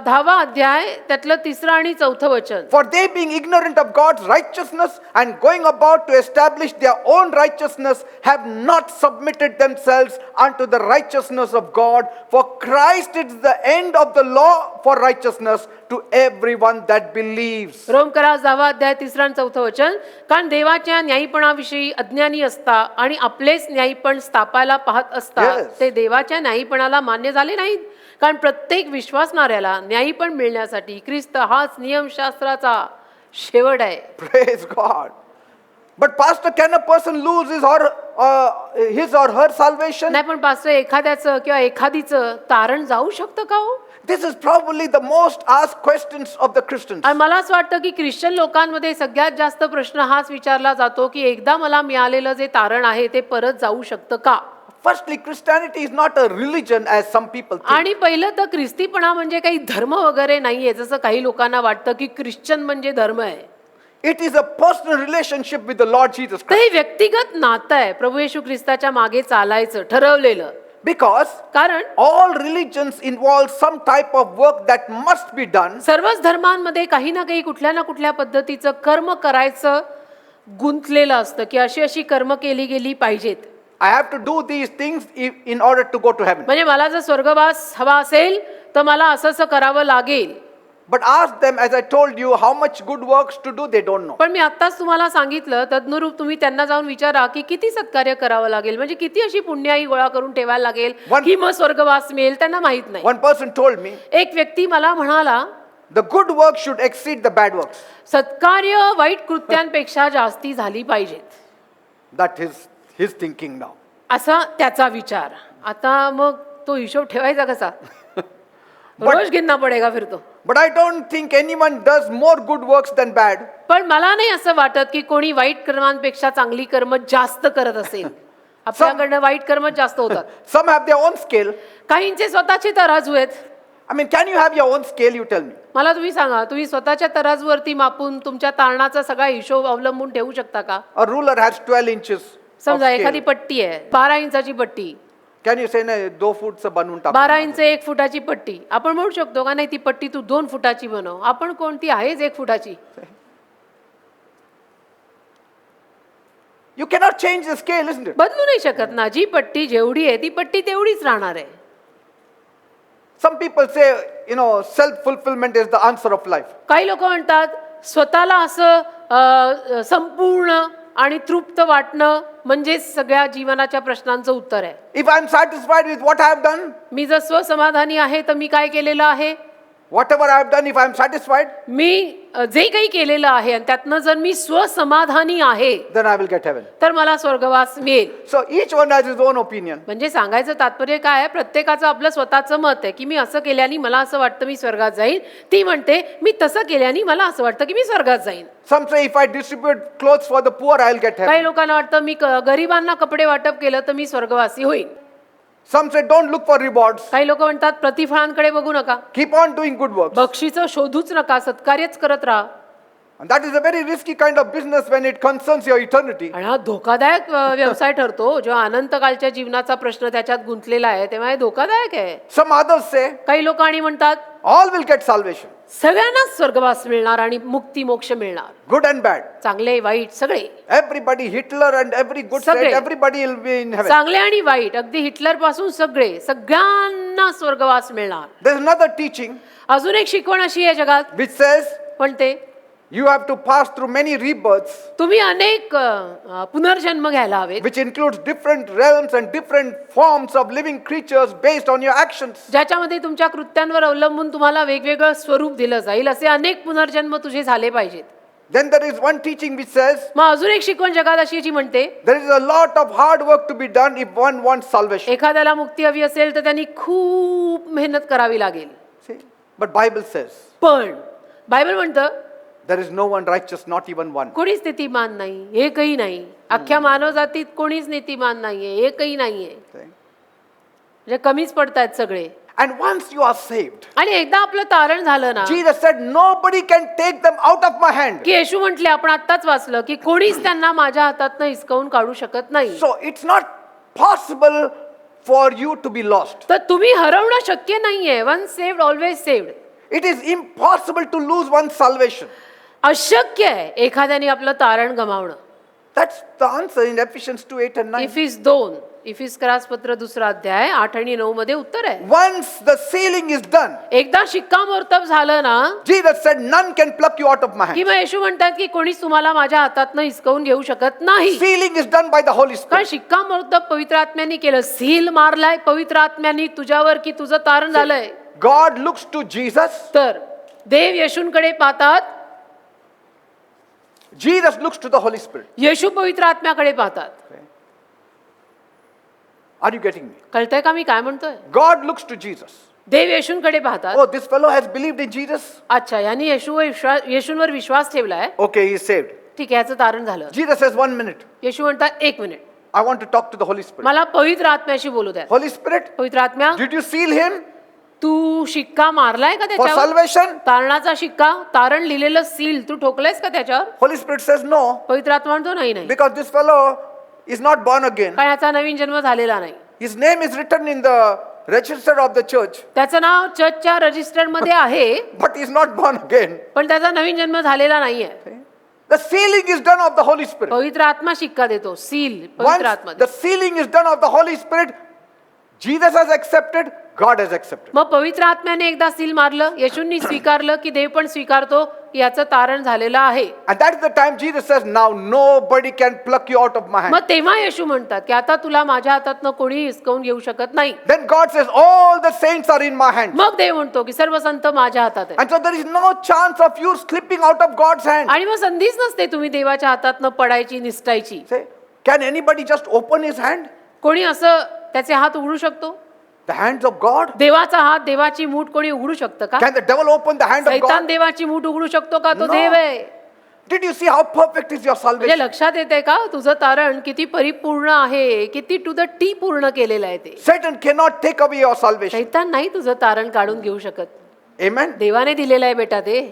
10वा अध्याय त्यातलं 3रं आणि 4थं वचन. For they being ignorant of God's righteousness and going about to establish their own righteousness have not submitted themselves unto the righteousness of God. For Christ is the end of the law for righteousness to everyone that believes. रोमकरास 10वा अध्याय 3रं आणि 4थं वचन. कारण देवाच्या न्यायीपणाविषयी अज्ञानी असता आणि आपलेच न्यायीपण स्थापायला पाहत असता Yes. ते देवाच्या न्यायीपणाला मान्य झाले नाहीत. कारण प्रत्येक विश्वासणाऱ्याला न्यायीपण मिळण्यासाठी ख्रिस्त हाच नियमशास्त्राचा शेवट आहे. Praise God. But pastor, can a person lose his or her salvation? नाही पण पास्टर, एखाद्याचं किंवा एखादीचं तारण जाऊ शकतं का हो? This is probably the most asked questions of the Christians. आणि मला असं वाटतं की ख्रिश्चन लोकांमध्ये सगळ्यात जास्त प्रश्न हाच विचारला जातो की एकदा मला मिळालेलं जे तारण आहे ते परत जाऊ शकतं का? Firstly, Christianity is not a religion as some people think. आणि पहिलं तर ख्रिस्तीपणा म्हणजे काही धर्म वगैरे नाहीये, जसं काही लोकांना वाटतं की ख्रिश्चन म्हणजे धर्म आहे. It is a personal relationship with the Lord Jesus तर Christ. हे व्यक्तिगत नातं आहे, प्रभू येशू ख्रिस्ताच्या मागे चालायचं ठरवलेलं. Because कारण all religions involve some type of work that must be done. सर्वच धर्मांमध्ये काही ना काही कुठल्या ना कुठल्या पद्धतीचं कर्म करायचं गुंतलेलं असतं की अशी अशी कर्म केली गेली पाहिजेत. I have to do these things in order to go to heaven. म्हणजे मला जर स्वर्गवास हवा असेल तर मला असं असं करावं लागेल. But ask them, as I told you, how much good works to do, they don't know. पण मी आत्ताच तुम्हाला सांगितलं तदनुरूप तुम्ही त्यांना जाऊन विचारा की किती सत्कार्य करावं लागेल, म्हणजे किती अशी पुण्याई गोळा करून ठेवायला लागेल की मग स्वर्गवास मिळेल, त्यांना माहित नाही. One person told me, एक व्यक्ती मला म्हणाला the good works should exceed the bad works. सत्कार्य वाईट कृत्यांपेक्षा जास्ती झाली पाहिजेत. That is his thinking now. असा त्याचा विचार. आता मग तो हिशोब ठेवायचा कसा? रोज गिनना पडेगा फिर तो. But I don't think anyone does more good works than bad. पण मला नाही असं वाटत की कोणी वाईट कर्मांपेक्षा चांगली कर्म जास्त करत असेल. आपल्याकडनं वाईट कर्म जास्त होतात. Some have their own scale. काहींचे स्वतःचे तराजू आहेत. I mean, can you have your own scale, you tell me? मला तुम्ही सांगा, तुम्ही स्वतःच्या तराजूवरती मापून तुमच्या तारणाचा सगळा हिशोब अवलंबून ठेवू शकता का? A ruler has 12 inches of समजा एखादी scale. पट्टी आहे, 12 इंचाची पट्टी. Can you say, नाही 2 फूटचं बनवून टाक? 12 इंच 1 फुटाची पट्टी. आपण म्हणू शकतो का नाही ती पट्टी तू 2 फुटाची बनव. आपण कोणती आहेच 1 फुटाची. You cannot change the scale, isn't it? बदलू नाही शकत ना. जी पट्टी जेवढी आहे ती पट्टी तेवढीच राहणार आहे. Some people say, self-fulfillment is the answer of life. काही लोक म्हणतात स्वतःला असं संपूर्ण आणि तृप्त वाटणं म्हणजे सगळ्या जीवनाच्या प्रश्नांचं उत्तर आहे. If I'm satisfied with what I have done, मी जर स्वसमाधानी आहे तर मी काय केलेलं आहे? whatever I have done, if I'm satisfied, मी जे काही केलेलं आहे आणि त्यातनं जर मी स्वसमाधानी आहे then I will get heaven. तर मला स्वर्गवास मिळेल. So each one has his own opinion. म्हणजे सांगायचं तात्पर्य काय आहे? प्रत्येकाचं आपलं स्वतःचं मत आहे की मी असं केल्याने मला असं वाटतं मी स्वर्गात जाईन. ती म्हणते मी तसं केल्याने मला असं वाटतं की मी स्वर्गात जाईन. Some say if I distribute clothes for the poor, I'll get heaven. काही लोकांना वाटतं मी गरिबांना कपडे वाटप केलं तर मी स्वर्गवासी होईन. Some say don't look for rewards. काही लोक म्हणतात प्रतिफळांकडे बघू नका, Keep on doing good works. बक्षीचं शोधूच नका, सत्कार्यच करत राहा. And that is a very risky kind of business when it concerns your eternity. आणि हा धोकादायक व्यवसाय ठरतो जेव्हा अनंतकालच्या जीवनाचा प्रश्न त्याच्यात गुंतलेला आहे, तेव्हा हे धोकादायक आहे. Some others say काही लोक आणि म्हणतात all will get salvation. सगळ्यांनाच स्वर्गवास मिळणार आणि मुक्ती मोक्ष मिळणार. Good and bad. चांगले वाईट सगळे. Everybody, Hitler and every good सगळे. saint, everybody will be in heaven. चांगले आणि वाईट अगदी हिटलर पासून सगळ्यांना स्वर्गवास मिळणार. There's another teaching अजून एक शिकवण अशी आहे जगात which says म्हणते you have to pass through many rebirths, तुम्ही अनेक पुनर्जन्म घ्यायला हवेत, which includes different realms and different forms of living creatures based on your actions. ज्याच्यामध्ये तुमच्या कृत्यांवर अवलंबून तुम्हाला वेगवेगळं स्वरूप दिलं जाईल. असे अनेक पुनर्जन्म तुझे झाले पाहिजेत. Then there is one teaching which says मग अजून एक शिकवण जगात अशी जी म्हणते there is a lot of hard work to be done if one wants salvation. एखाद्याला मुक्ती हवी असेल तर त्यांनी खूप मेहनत करावी लागेल. See? But Bible says पण बायबल म्हणतं there is no one righteous, not even one. कोणीच नीतिमान नाही, एकही नाही. अख्ख्या मानवजातीत कोणीच नीतिमान नाहीये, एकही नाहीये. See? म्हणजे कमीच पडतायत सगळे. And once you are saved, आणि एकदा आपलं तारण झालं ना Jesus said nobody can take them out of my hand. की येशू म्हटले, आपण आत्ताच वाचलं की कोणीच त्यांना माझ्या हातातनं हिसकावून काढू शकत नाही. So it's not possible for you to be lost. तर तुम्ही हरवणं शक्य नाहीये. One saved always saved. It is impossible to lose one's salvation. अशक्य आहे एखाद्याने आपलं तारण गमावणं. That's the answer in Ephesians 2:8 and 9. इफिस 2 इफिस पत्र 2 अध्याय 8 आणि 9 मध्ये उत्तर आहे. Once the sealing is done, एकदा शिक्कामोर्तब झालं ना Jesus said none can pluck you out of my hand. की मग येशू म्हणतात की कोणीच तुम्हाला माझ्या हातातनं हिसकावून घेऊ शकत नाही. Sealing is done by the Holy कारण Spirit. शिक्कामोर्तब पवित्र आत्म्याने केलं. सील मारलाय पवित्र आत्म्याने तुझ्यावर की तुझं तारण झालंय. God looks to Jesus. तर देव येशूंकडे पाहतात, Jesus looks to the Holy Spirit. येशू पवित्र आत्म्याकडे पाहतात. Are you getting me? कळतंय का मी काय म्हणतोय? God looks to Jesus. देव येशूंकडे पाहतात. Oh, this fellow has believed in Jesus. अच्छा, यांनी येशूंवर विश्वास ठेवलाय. Okay, he is saved. ठीक आहे, याचं तारण झालं. Jesus says 1 minute. येशू म्हणतात 1 minute. I want to talk to the Holy Spirit. मला पवित्र आत्म्याशी बोलू द्या. Holy Spirit, पवित्र आत्म्या, did you seal him तू शिक्का मारलाय का for त्याच्यावर? salvation? तारणाचा शिक्का, तारण लिहिलेलं सील तू ठोकलायस का त्याच्यावर? Holy Spirit says no, पवित्र आत्मा म्हणतो नाही नाही, because this fellow is not born again. कारण याचा नवीन जन्म झालेला नाही. His name is written in the register of the church, त्याचं नाव चर्चच्या रजिस्टर मध्ये आहे, but he is not born again. पण त्याचा नवीन जन्म झालेला नाहीये. The sealing is done of the Holy Spirit. पवित्र आत्मा शिक्का देतो, सील पवित्र आत्मा Once the sealing is done of the Holy Spirit, Jesus has accepted, God has accepted. मग पवित्र आत्म्याने एकदा सील मारलं, येशूंनी स्वीकारलं की देव पण स्वीकारतो की याचं तारण झालेलं आहे. And that is the time Jesus says, now nobody can pluck you out of my hand. मग तेव्हा येशू म्हणतात की आता तुला माझ्या हातातनं कोणी हिसकावून घेऊ शकत नाही. Then God says, all the saints are in my hand. मग देव म्हणतो की सर्व संत माझ्या हातात आहे. And so there is no chance of you slipping out of God's hand. आणि मग संधीच नसते तुम्ही देवाच्या हातातनं पडायची, निसटायची. Say, can anybody just open his hand? कोणी असं त्याचे हात उघडू शकतो? The hands of God? देवाचा हात, देवाची मूठ कोणी उघडू शकतं का? Can the devil open the hand of सैतान God? देवाची मूठ उघडू शकतो का? तो No. देव आहे. Did you see how perfect is your म्हणजे salvation? लक्षात येते का तुझं तारण किती परिपूर्ण आहे, किती टू द टी पूर्ण केलेलं आहे ते. Satan cannot take away your salvation. सैतान नाही तुझं तारण काढून घेऊ शकत. Amen. देवाने दिलेलं आहे बेटा ते.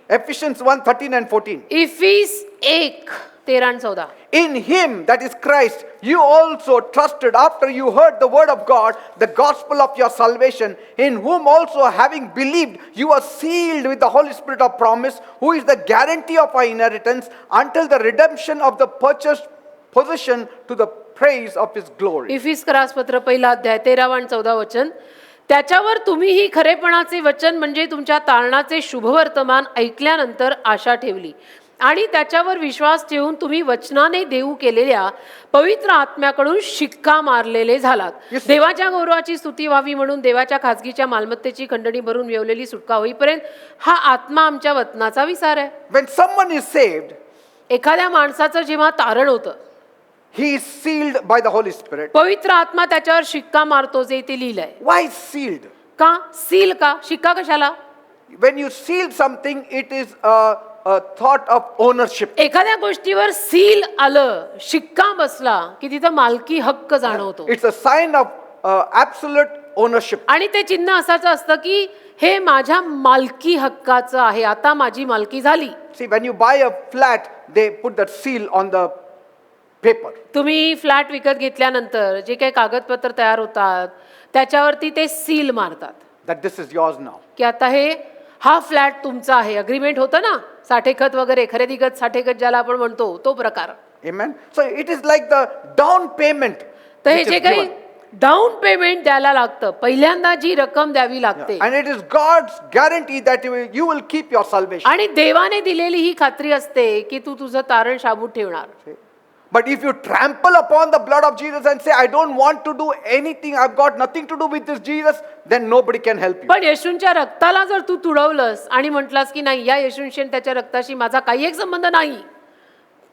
Ephesians 1:13 and 14. इफिस 1:13 आणि 14. In him, that is Christ, you also trusted after you heard the word of God, the gospel of your salvation, in whom also having believed, you are sealed with the Holy Spirit of promise, who is the guarantee of our inheritance until the redemption of the purchased possession to the praise of his glory. इफिस पत्र पहिला अध्याय 13 आणि 14 वचन. त्याच्यावर तुम्ही ही खरेपणाचे वचन म्हणजे तुमच्या तारणाचे शुभवर्तमान ऐकल्यानंतर आशा ठेवली आणि त्याच्यावर विश्वास ठेवून तुम्ही वचनाने देऊ केलेल्या पवित्र आत्म्याकडून शिक्का मारलेले झालात. देवाच्या गौरवाची स्तुती व्हावी म्हणून देवाच्या खाजगीच्या मालमत्तेची खंडणी भरून मिळवलेली सुटका होईपर्यंत हा आत्मा आमच्या वतनाचा विसार आहे. When someone is saved, एखाद्या माणसाचं जेव्हा तारण होतं, he is sealed by the Holy Spirit. पवित्र आत्मा त्याच्यावर शिक्का मारतो, जे इथे लिहिलंय. Why sealed? का सील? का शिक्का कशाला? When you seal something, it is a thought of ownership. एखाद्या गोष्टीवर सील आलं, शिक्का बसला की तिथं मालकी हक्क जाणवतो. It's a sign of absolute ownership. आणि ते चिन्ह असाच असतं की हे माझ्या मालकी हक्काचं आहे, आता माझी मालकी झाली. See, when you buy a flat, they put that seal on the paper. तुम्ही फ्लॅट विकत घेतल्यानंतर जे काही कागदपत्र तयार होतात त्याच्यावरती ते सील मारतात That this is yours now. की आता हा फ्लॅट तुमचा आहे. अग्रीमेंट होतं ना, साठेखत वगैरे, खरेदी खत साठेखत ज्याला आपण म्हणतो तो प्रकार. Amen. So it is like the down payment. तर हे which जे is काही given. डाऊन पेमेंट द्यायला लागतं, पहिल्यांदा जी रक्कम द्यावी लागते, And it is God's guarantee that you will keep your salvation. आणि देवाने दिलेली ही खात्री असते की तू तुझं तारण शाबूत ठेवणार. But if you trample upon the blood of Jesus and say, I don't want to do anything, I've got nothing to do with this Jesus, then nobody can help you. पण येशूंच्या रक्ताला जर तू तुडवलंस आणि म्हटलास की नाही, या येशूंशी आणि त्याच्या रक्ताशी माझा काही एक संबंध नाही,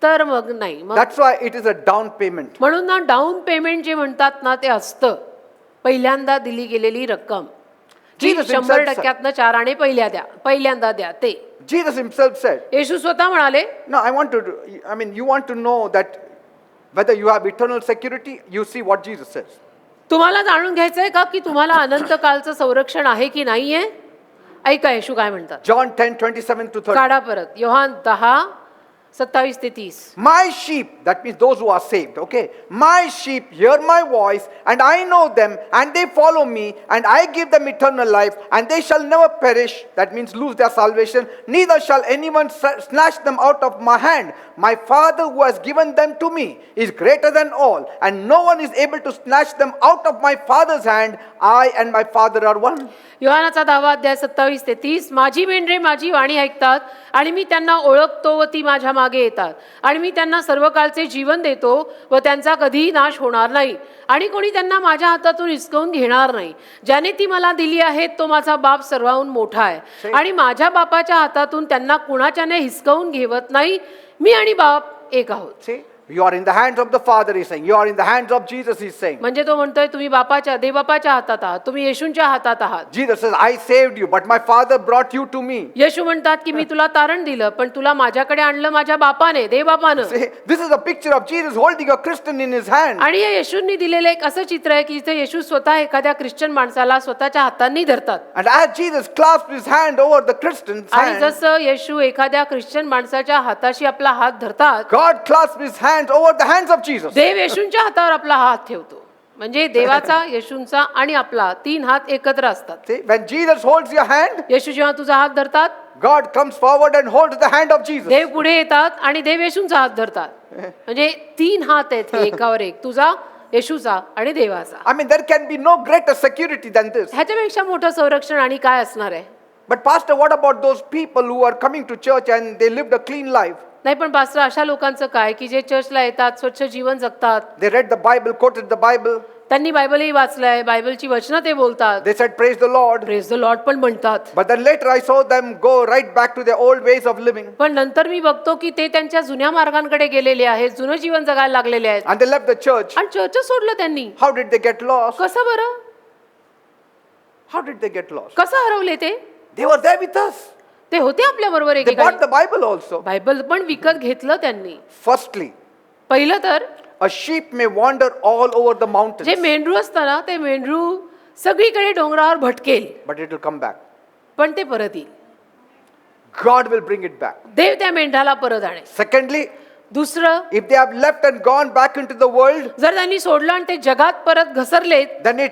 तर मग नाही. That's why it is a down payment. म्हणून ना डाऊन पेमेंट जे म्हणतात ना ते असतं पहिल्यांदा दिली गेलेली रक्कम. Jesus 100% 4 आणे पहिल्यांदा द्या ते. Jesus himself said, येशू स्वतः म्हणाले, no, you want to know that whether you have eternal security, you see what Jesus says. तुम्हाला जाणून घ्यायचंय का की तुम्हाला अनंत कालचं संरक्षण आहे की नाहीये? ऐका येशू काय म्हणतात. John 10:27-30. काढा परत, Yohan 10:27-30. My sheep, that means those who are saved, okay? My sheep hear my voice, and I know them, and they follow me, and I give them eternal life, and they shall never perish, that means lose their salvation, neither shall anyone snatch them out of my hand. My Father who has given them to me is greater than all, and no one is able to snatch them out of my Father's hand. I and my Father are one. योहानाचा 10:27-30. माझी मेंढरे माझी वाणी ऐकतात आणि मी त्यांना ओळखतो व ती माझ्या मागे येतात आणि मी त्यांना सर्वकाळचे जीवन देतो व त्यांचा कधीही नाश होणार नाही आणि कोणी त्यांना माझ्या हातातून हिसकावून घेणार नाही. ज्याने ती मला दिली आहे तो माझा बाप सर्वाहून मोठा आहे आणि माझ्या बापाच्या हातातून त्यांना कुणाच्याने हिसकावून घेवत नाही. मी आणि बाप एक आहोत. See, You are in the hands of the Father, he's saying. You are in the hands of Jesus, he's saying. म्हणजे तो म्हणतोय तुम्ही बापाच्या देवबापाच्या हातात आहात, तुम्ही येशूंच्या हातात आहात. Jesus says, I saved you, but my Father brought you to me. येशू म्हणतात की मी तुला तारण दिलं, पण तुला माझ्याकडे आणलं माझ्या बापाने, देवबापानं. See, this is a picture of Jesus holding a Christian in his hand. आणि या येशूंनी दिलेलं एक असं चित्र आहे की जिथे येशू स्वतः एखाद्या ख्रिश्चन माणसाला स्वतःच्या हातांनी धरतात. And as Jesus clasped his hand over the Christian's आणि hand, जसं येशू एखाद्या ख्रिश्चन माणसाच्या हाताशी आपला हात धरतात, God clasped his hands over the hands of Jesus. देव येशूंच्या हातावर आपला हात ठेवतो. म्हणजे देवाचा, येशूंचा आणि आपला 3 हात एकत्र असतात. See, when Jesus holds your hand, येशू जेव्हा तुझा हात धरतात, God comes forward and holds the hand of Jesus. देव पुढे येतात आणि देव येशूंचा हात धरतात. म्हणजे 3 हात आहेत हे एकावर एक, तुझा, येशूचा आणि देवाचा. I mean, there can be no greater security than this. ह्याच्यापेक्षा मोठं संरक्षण आणि काय असणार आहे? But Pastor, what about those people who are coming to church and they lived a clean life? नाही पण पास्टर, अशा लोकांचं काय की जे चर्चला येतात, स्वच्छ जीवन जगतात, They read the Bible, quoted the Bible. त्यांनी बायबलही वाचलंय, बायबलची वचनं ते बोलतात, They said, praise the Lord. Praise the Lord पण म्हणतात. But then later I saw them go right back to their old ways of living. पण नंतर मी बघतो की ते त्यांच्या जुन्या मार्गांकडे गेलेले आहेत, जुनं जीवन जगायला लागलेले आहेत And they left the church. आणि चर्च सोडलं त्यांनी. How did they get lost? कसं बरं? How did they get lost? कसं हरवले ते? They were there with us. ते होते आपल्या बरोबर They bought एकेकाळी. the Bible also. बायबल पण विकत घेतलं त्यांनी. Firstly, पहिलं तर a sheep may wander all over the mountains, जे मेंढरू असतं ना, ते मेंढरू सगळीकडे डोंगरावर भटकेल, but it will come back. पण ते परत येईल. God will bring it back. देव त्या मेंढाला परत आणेल. Secondly, दुसरं, if they have left and gone back into the world, जर त्यांनी सोडलं आणि ते जगात परत घसरलेत, then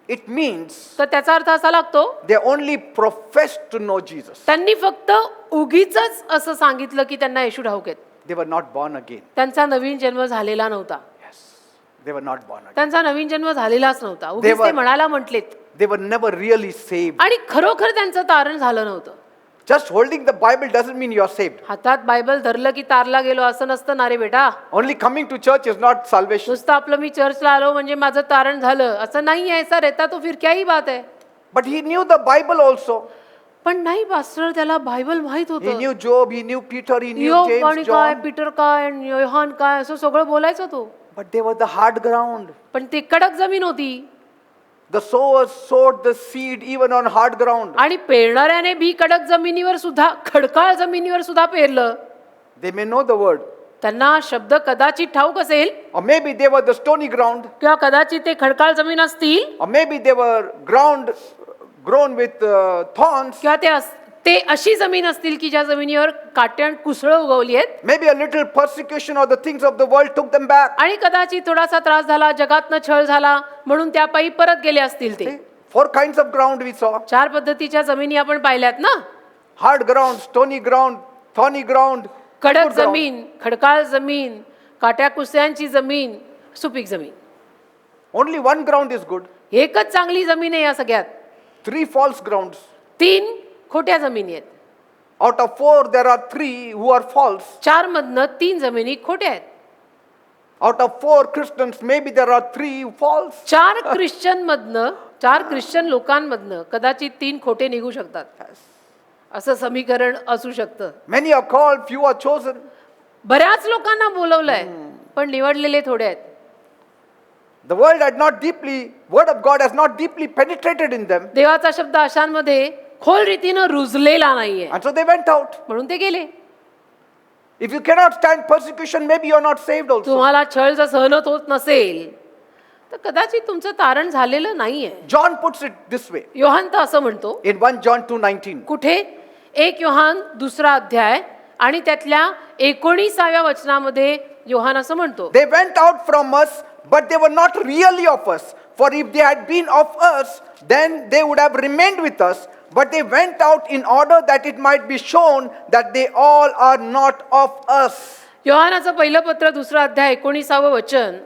it means तर त्याचा अर्थ असा लागतो they only profess to know Jesus. त्यांनी फक्त उगीच असं सांगितलं की त्यांना येशू ठाऊक आहेत. They were not born again. त्यांचा नवीन जन्म झालेला नव्हता. Yes, they were not born again. त्यांचा नवीन जन्म झालेलाच नव्हता. उगीच ते म्हणायला म्हटलेत They were never really saved. आणि खरोखर त्यांचं तारण झालं नव्हतं. Just holding the Bible doesn't mean you are saved. हातात बायबल धरलं की तारला गेलो असं नसतं ना रे बेटा. Only coming to church is not salvation. नुसतं आपलं मी चर्चला आलो म्हणजे माझं तारण झालं असं नाही आहे. सर येता तो फिर क्या ही बात आहे. But he knew the Bible also. पण नाही पास्टर, त्याला बायबल माहित He होतं. knew Job, he knew Peter, he knew योग James, आणि काय, John. पीटर काय, योहान काय, असं सगळं बोलायचं तो. But they were the hard ground. पण ते कडक जमीन होती The sowers sowed the seed even on hard ground. आणि पेरणाऱ्याने बी कडक जमिनीवर सुद्धा, खडकाळ जमिनीवर सुद्धा पेरलं. They may know the word. त्यांना शब्द कदाचित ठाऊक असेल, Or maybe they were the stony ground. किंवा कदाचित ते खडकाळ जमीन असतील, Or maybe they were ground grown with thorns. किंवा ते अशी जमीन असतील की ज्या जमिनीवर काट्या कुसळं उगवली आहेत. Maybe a little persecution or the things of the world took them back. आणि कदाचित थोडासा त्रास झाला, जगातनं छळ झाला म्हणून त्या पायी परत गेले असतील ते. See, 4 kinds of ground we saw. 4 पद्धतीच्या जमिनी आपण पाहिल्यात ना. Hard ground, stony ground, thorny ground, कडक good ground. जमीन, खडकाळ जमीन, काट्या कुसळ्यांची जमीन, सुपीक जमीन. Only one ground is good. एकच चांगली जमीन आहे या सगळ्यात. 3 false grounds. 3 खोट्या जमिनी आहेत. Out of 4, there are 3 who are false. 4 मधनं 3 जमिनी खोट्या आहेत. Out of 4 Christians, maybe there are 3 false. 4 Christian मधनं, 4 ख्रिश्चन लोकांमधनं कदाचित 3 खोटे निघू शकतात. असं समीकरण असू शकतं. Many are called, few are chosen. बऱ्याच लोकांना बोलवलंय पण निवडलेले थोडे आहेत. The word of God has not deeply penetrated in them. देवाचा शब्द अशांमध्ये खोल रीतीनं रुजलेला नाहीये And so they went out. म्हणून ते गेले. If you cannot stand persecution, maybe you are not saved also. तुम्हाला छळ जर सहनत होत नसेल तर कदाचित तुमचं तारण झालेलं नाहीये. John puts it this way. Yohan तर असं म्हणतो. In 1 John 2:19. कुठे? 1 योहान 2 अध्याय आणि त्यातल्या 19व्या वचनामध्ये योहान असं म्हणतो. They went out from us, but they were not really of us. For if they had been of us, then they would have remained with us. But they went out in order that it might be shown that they all are not of us. योहानाचं पहिलं पत्र 2 अध्याय 19वं वचन.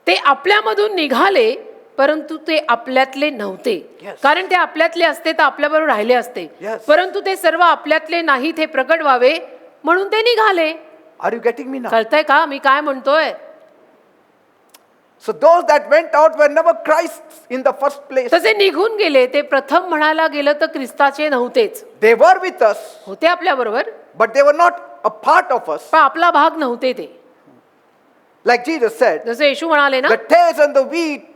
ते आपल्यामधून निघाले परंतु ते आपल्यातले नव्हते. Yes. कारण ते आपल्यातले असते तर आपल्याबरोबर राहिले असते. Yes. परंतु ते सर्व आपल्यातले नाहीत हे प्रकट व्हावे म्हणून ते निघाले. Are you getting me now? कळतंय का मी काय म्हणतोय? So those that went out were never Christ's in the first place. तसे निघून गेले ते प्रथम म्हणायला गेलं तर ख्रिस्ताचे नव्हतेच. They were with us, होते आपल्या बरोबर but they were not a part of us. पण आपला भाग नव्हते ते. Like Jesus said, जसं येशू म्हणाले ना, the tares and the wheat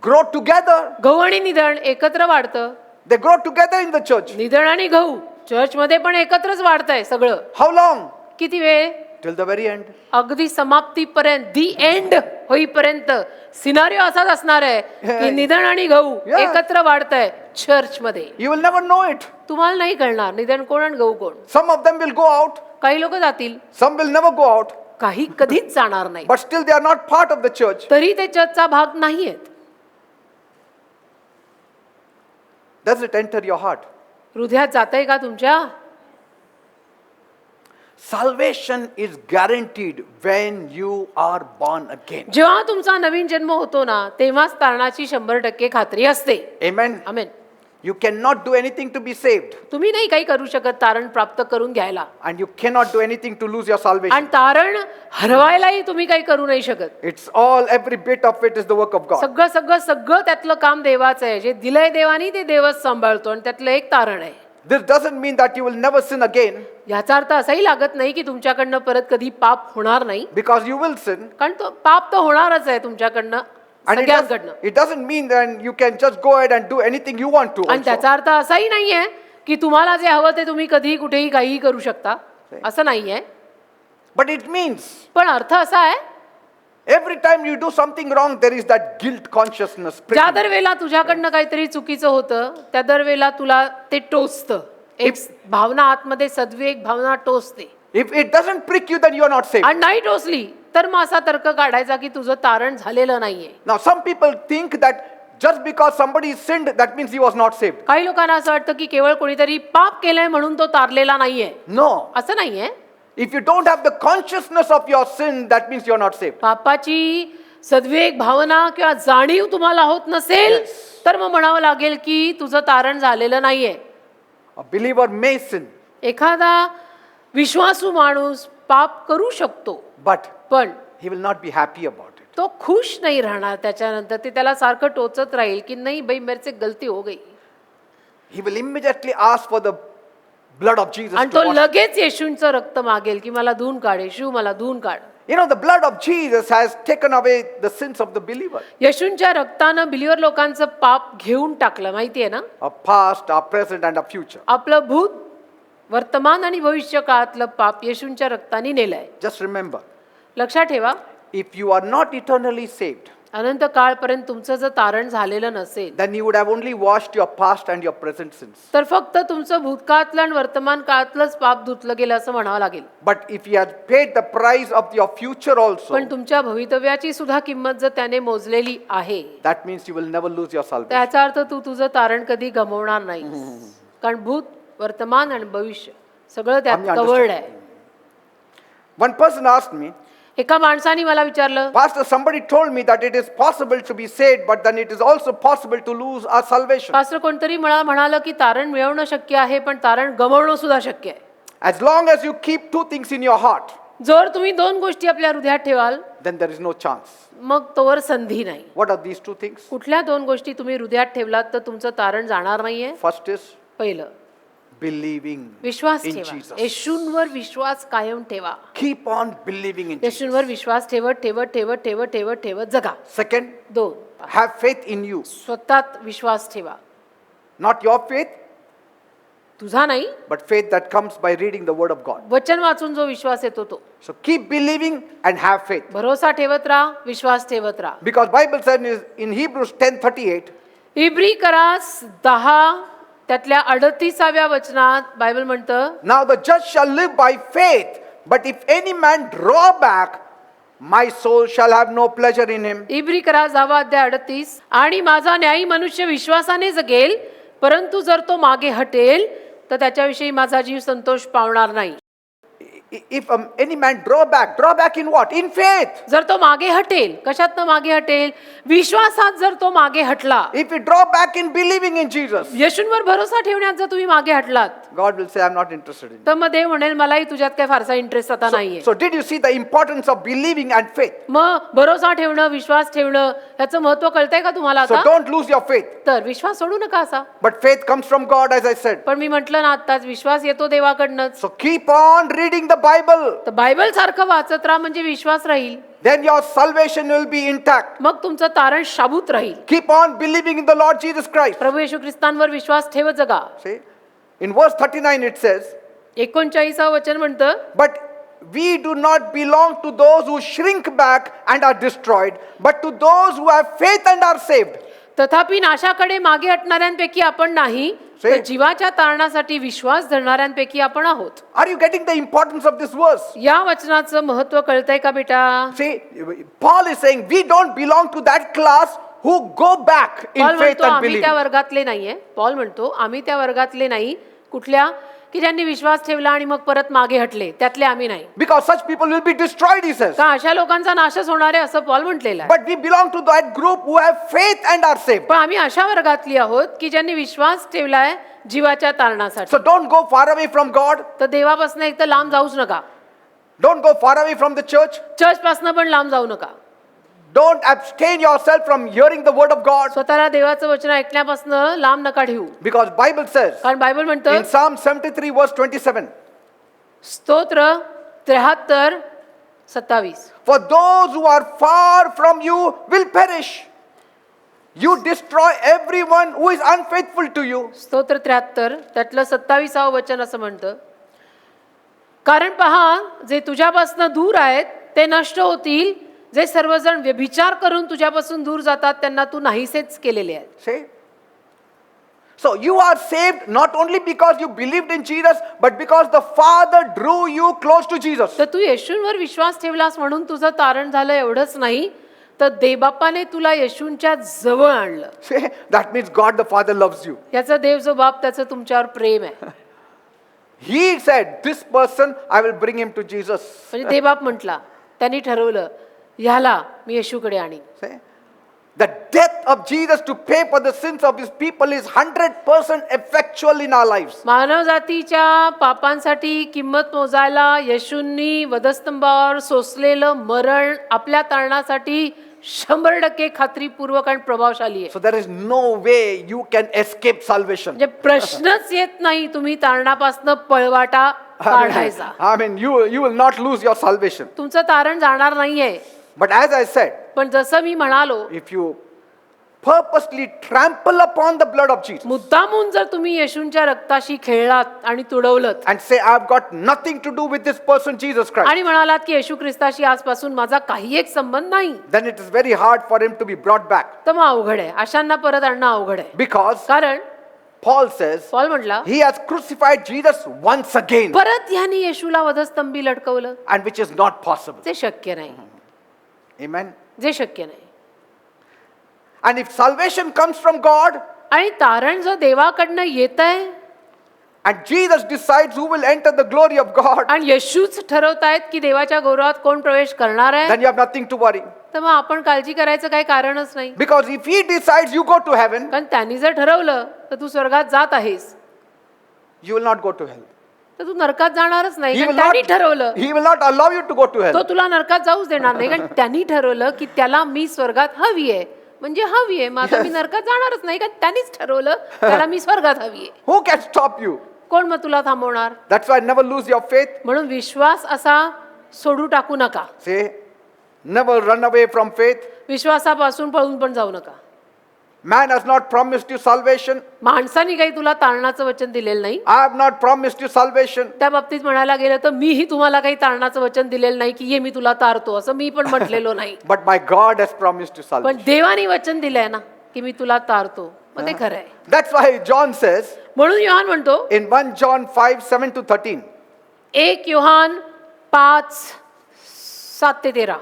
grow together. गहू आणि निधन एकत्र वाढतं. They grow together in the church. निधन आणि गहू चर्चमध्ये पण एकत्रच वाढतंय सगळं. How long? किती वेळ? Till the very end. अगदी समाप्तीपर्यंत, दी एंड होईपर्यंत सिनारिओ असाच असणार आहे की निधन आणि गहू Yeah. एकत्र वाढतंय चर्च मध्ये. You will never know it. तुम्हाला नाही कळणार निधन कोण आणि गहू कोण. Some of them will go out, काही लोक जातील, some will never go out, काही कधीच जाणार नाही, but still they are not part of the church. तरी ते चर्चचा भाग नाहीयेत. Does it enter your heart? हृदयात जातंय का तुमच्या? Salvation is guaranteed when you are born again. जेव्हा तुमचा नवीन जन्म होतो ना, तेव्हाच तारणाची 100% खात्री असते. Amen. Amen. You cannot do anything to be saved, तुम्ही नाही काही करू शकत तारण प्राप्त करून घ्यायला, and you cannot do anything to lose your आणि salvation. तारण हरवायलाही तुम्ही काही करू नाही शकत. It's all, every bit of it is the work of God. सगळं सगळं सगळं त्यातलं काम देवाचं आहे. जे दिलंय देवानी ते देवच सांभाळतो, आणि त्यातलं एक तारण आहे. This doesn't mean that you will never sin again, याचा अर्थ असाही लागत नाही की तुमच्याकडनं परत कधी पाप होणार नाही, because you will sin. कारण तो पाप तर होणारच आहे तुमच्याकडनं, And सगळ्यांकडनं. it doesn't mean that you can just go ahead and do anything you want to. आणि Also. त्याचा अर्थ असाही नाहीये की तुम्हाला जे हवं ते तुम्ही कधीही कुठेही काहीही करू शकता, असं नाहीये. But it means पण अर्थ असा आहे, every time you do something wrong, there is that guilt consciousness. ज्या pricking. दर वेळेला तुझ्याकडनं काहीतरी चुकीचं होतं त्या दर वेळेला तुला ते टोचतं. एक भावना आतमध्ये सद्विवेक भावना टोचते, If it doesn't prick you, then you are not saved. आणि नाही टोचली तर मग असा तर्क काढायचा की तुझं तारण झालेलं नाहीये. Now, some people think that just because somebody sinned, that means he was not saved. काही लोकांना असं वाटतं की केवळ कोणीतरी पाप केलंय म्हणून तो तारलेला नाहीये. No. असं नाहीये. If you don't have the consciousness of your sin, that means you are not saved. पापाची सद्विवेक भावना किंवा जाणीव तुम्हाला होत नसेल तर मग म्हणावं लागेल की तुझं तारण झालेलं नाहीये. A believer may sin, एखादा विश्वासू माणूस पाप करू शकतो, but पण he will not be happy about it. तो खुश नाही राहणार. त्याच्यानंतर ते त्याला सारखं टोचत राहील की नाही बाई मेरे से गलती हो गई, He will immediately ask for the blood of Jesus. आणि to तो wash. लगेच येशूंचं रक्त मागेल की मला धुवून काढ येशू, मला धुवून काढ. You know, the blood of Jesus has taken away the sins of the believer. येशूंच्या रक्तानं बिलीवर लोकांचं पाप घेऊन टाकलं, माहितीये ना. Our past, our present, and our future. आपलं भूत, वर्तमान आणि भविष्य काळातलं पाप येशूंच्या रक्ताने नेलंय. Just remember, लक्षात ठेवा, if you are not eternally saved, अनंत काळपर्यंत तुमचं जर तारण झालेलं नसेल then you would have only washed your past and your present sins. तर फक्त तुमचं भूतकाळातलं आणि वर्तमान काळातलंच पाप धुतलं गेलं असं म्हणावं लागेल. But if he has paid the price of your future also, पण तुमच्या भवितव्याची सुद्धा किंमत जर त्याने मोजलेली आहे, that means you will never lose your salvation. त्याचा अर्थ तू तुझं तारण कधी गमावणार नाही. कारण भूत, वर्तमान आणि भविष्य सगळं त्यात आम्ही कवर्ड आहे. One person asked me, एका माणसाने मला विचारलं, Pastor, somebody told me that it is possible to be saved, but then it is also possible to lose our salvation. Pastor कोणतरी मला म्हणालं की तारण मिळवणं शक्य आहे पण तारण गमावणं सुद्धा शक्य आहे. As long as you keep two things in your heart, जर तुम्ही दोन गोष्टी आपल्या हृदयात ठेवाल then there is no chance. मग तोवर संधी नाही. What are these two things? कुठल्या दोन गोष्टी तुम्ही हृदयात ठेवलात तर तुमचं तारण जाणार नाहीये? First is पहिलं, believing विश्वास in ठेवा. Jesus. येशूंवर विश्वास कायम ठेवा. Keep on believing in Jesus. येशूंवर विश्वास ठेवत ठेवत ठेवत ठेवत ठेवत ठेवत जगा. Second, दोन, have faith in you. स्वतःत विश्वास ठेवा. Not your faith, तुझा नाही, but faith that comes by reading the word of God. वचन वाचून जो विश्वास येतो तो. So keep believing and have faith. भरोसा ठेवत राहा, विश्वास ठेवत राहा. Because Bible says in Hebrews 10:38, इब्री करास 10 त्यातल्या 38व्या वचनात बायबल म्हणतं, now the just shall live by faith, but if any man draw back, my soul shall have no pleasure in him. इब्री करास 10:38, आणि माझा न्यायी मनुष्य विश्वासाने जगेल, परंतु जर तो मागे हटेल तर त्याच्याविषयी माझा जीव संतोष पावणार नाही. If any man draw back in what? In faith. जर तो मागे हटेल, कशातनं मागे हटेल? विश्वासात जर तो मागे हटला, If we draw back in believing in Jesus, येशूंवर भरोसा ठेवण्यात जर तुम्ही मागे हटलात, God will say, I'm not interested in it. तर मग देव म्हणेल मलाही तुझ्यात काय फारसा इंटरेस्ट आता नाहीये. So did you see the importance of believing and faith? मग भरोसा ठेवणं, विश्वास ठेवणं याचं महत्व कळतंय का तुम्हाला So आता? don't lose your faith. तर विश्वास सोडू नका असा. But faith comes from God, as I said. पण मी म्हटलं ना आताच, विश्वास येतो देवाकडनंच. So keep on reading the Bible. तर बायबल सारखं वाचत राहा म्हणजे विश्वास राहील. then your salvation will be intact. मग तुमचं तारण शाबूत राहील. Keep on believing in the Lord Jesus Christ. प्रभू येशू ख्रिस्तांवर विश्वास ठेवत जगा. See, in verse 39 it says, 39 वचन म्हणतं, but we do not belong to those who shrink back and are destroyed, but to those who have faith and are saved. तथापि नाशाकडे मागे हटणाऱ्यांपैकी आपण नाही, तर जीवाच्या तारणासाठी विश्वास धरणाऱ्यांपैकी आपण आहोत. Are you getting the importance of this verse? या वचनाचं महत्व कळतंय का बेटा? See, Paul is saying we don't belong to that class who go back in Paul faith म्हणतो and आम्ही belief. त्या वर्गातले नाहीये. पॉल म्हणतो आम्ही त्या वर्गातले नाही. कुठल्या? की ज्यांनी विश्वास ठेवला आणि मग परत मागे हटले, त्यातले आम्ही नाही. Because such people will be destroyed, he says. का अशा लोकांचा नाशच होणार आहे असं पॉल म्हटलेलं आहे. But we belong to that group who have faith and are saved. पण आम्ही अशा वर्गातली आहोत की ज्यांनी विश्वास ठेवलाय जीवाच्या तारणासाठी. So don't go far away from God. तर देवापासून एक तर लांब जाऊच नका. Don't go far away from the church. Church पासून पण लांब जाऊ नका. Don't abstain yourself from hearing the word of God. स्वतःला देवाचं वचन ऐकण्यापासून लांब नका ठेवू. Because Bible says कारण बायबल म्हणतं in Psalm 73 verse 27, स्तोत्र 73 27, for those who are far from you will perish. You destroy everyone who is unfaithful to you. स्तोत्र 73 त्यातलं 27 वचन असं म्हणतं, कारण पहा जे तुझ्यापासून दूर आहेत ते नष्ट होतील, जे सर्वजण व्यभिचार करून तुझ्यापासून दूर जातात त्यांना तू नाहीसेच केलेले आहेत. See? So you are saved not only because you believed in Jesus, but because the Father drew you close to Jesus. तर तू येशूंवर विश्वास ठेवलास म्हणून तुझं तारण झालं एवढंच नाही, तर देवबापाने तुला येशूंच्या जवळ आणलं. See? That means God the Father loves you. याचा देव जो बाप त्याचं तुमच्यावर प्रेम आहे. He said, this person I will bring him to Jesus. म्हणजे देवबाप म्हटला, त्यांनी ठरवलं ह्याला मी येशूकडे आणीन. See? The death of Jesus to pay for the sins of his people is 100% effectual in our lives. मानव जातीच्या पापांसाठी किंमत मोजायला येशूंनी वधस्तंभावर सोसलेलं मरण आपल्या तारणासाठी 100% खात्रीपूर्वक आणि प्रभावशाली आहे. So there is no way you can escape salvation. म्हणजे प्रश्नच येत नाही तुम्ही तारणापासून पळवाटा काढायचा. I mean, you will not lose your salvation. तुमचं तारण जाणार नाहीये. But as I said, पण जसं मी म्हणालो, if you purposely trample upon the blood of Jesus मुद्दामून जर तुम्ही येशूंच्या रक्ताशी खेळलात आणि तुडवलत and say, I've got nothing to do with this person, Jesus Christ, आणि म्हणालात की येशू ख्रिस्ताशी आजपासून माझा काही एक संबंध नाही, then it is very hard for him to be brought back. तर मग अवघड आहे. अशांना परत आणणं अवघड आहे. Because कारण Paul says, पॉल म्हटला he has crucified Jesus once again, परत ह्यानी येशूला वधस्तंभी लटकवलं, and which is not possible. जे शक्य नाही. Amen. जे शक्य नाही. And if salvation comes from God, आणि तारण जर देवाकडनं येत आहे and Jesus decides who will enter the glory of God, आणि येशूच ठरवतायत की देवाच्या गौरवात कोण प्रवेश करणार आहे, then you have nothing to worry. तर मग आपण काळजी करायचं काही कारणच नाही. Because if he decides you go to heaven, कारण त्यांनी जर ठरवलं तर तू स्वर्गात जात आहेस, you will not go to hell. तर तू नरकात जाणारच नाही. He कारण will त्यांनी not, ठरवलं, he will not allow you to go to तो hell. तुला नरकात जाऊच देणार नाही. कारण त्यांनी ठरवलं की त्याला मी स्वर्गात हवी आहे, म्हणजे हवी आहे, मग आता मी नरकात जाणारच नाही. कारण त्यांनीच ठरवलं त्याला मी स्वर्गात हवी आहे. Who can stop you? कोण मग तुला थांबवणार? That's why never lose your faith. म्हणून विश्वास असा सोडू टाकू नका. Say, never run away from faith. विश्वासापासून पळून पण जाऊ नका. Man has not promised you salvation. माणसाने काही तुला तारणाचं वचन दिलेलं नाही. I have not promised you salvation. त्या बाबतीत म्हणायला गेलं तर मीही तुम्हाला काही तारणाचं वचन दिलेलं नाही की ये मी तुला तारतो, असं मी पण म्हटलेलो नाही. But my God has promised you salvation. पण देवाने वचन दिलंय ना की मी तुला तारतो, मग ते खरं आहे. That's why John says म्हणून योहान म्हणतो in 1 John 5:7-13, 1 Yohan 5:7-13,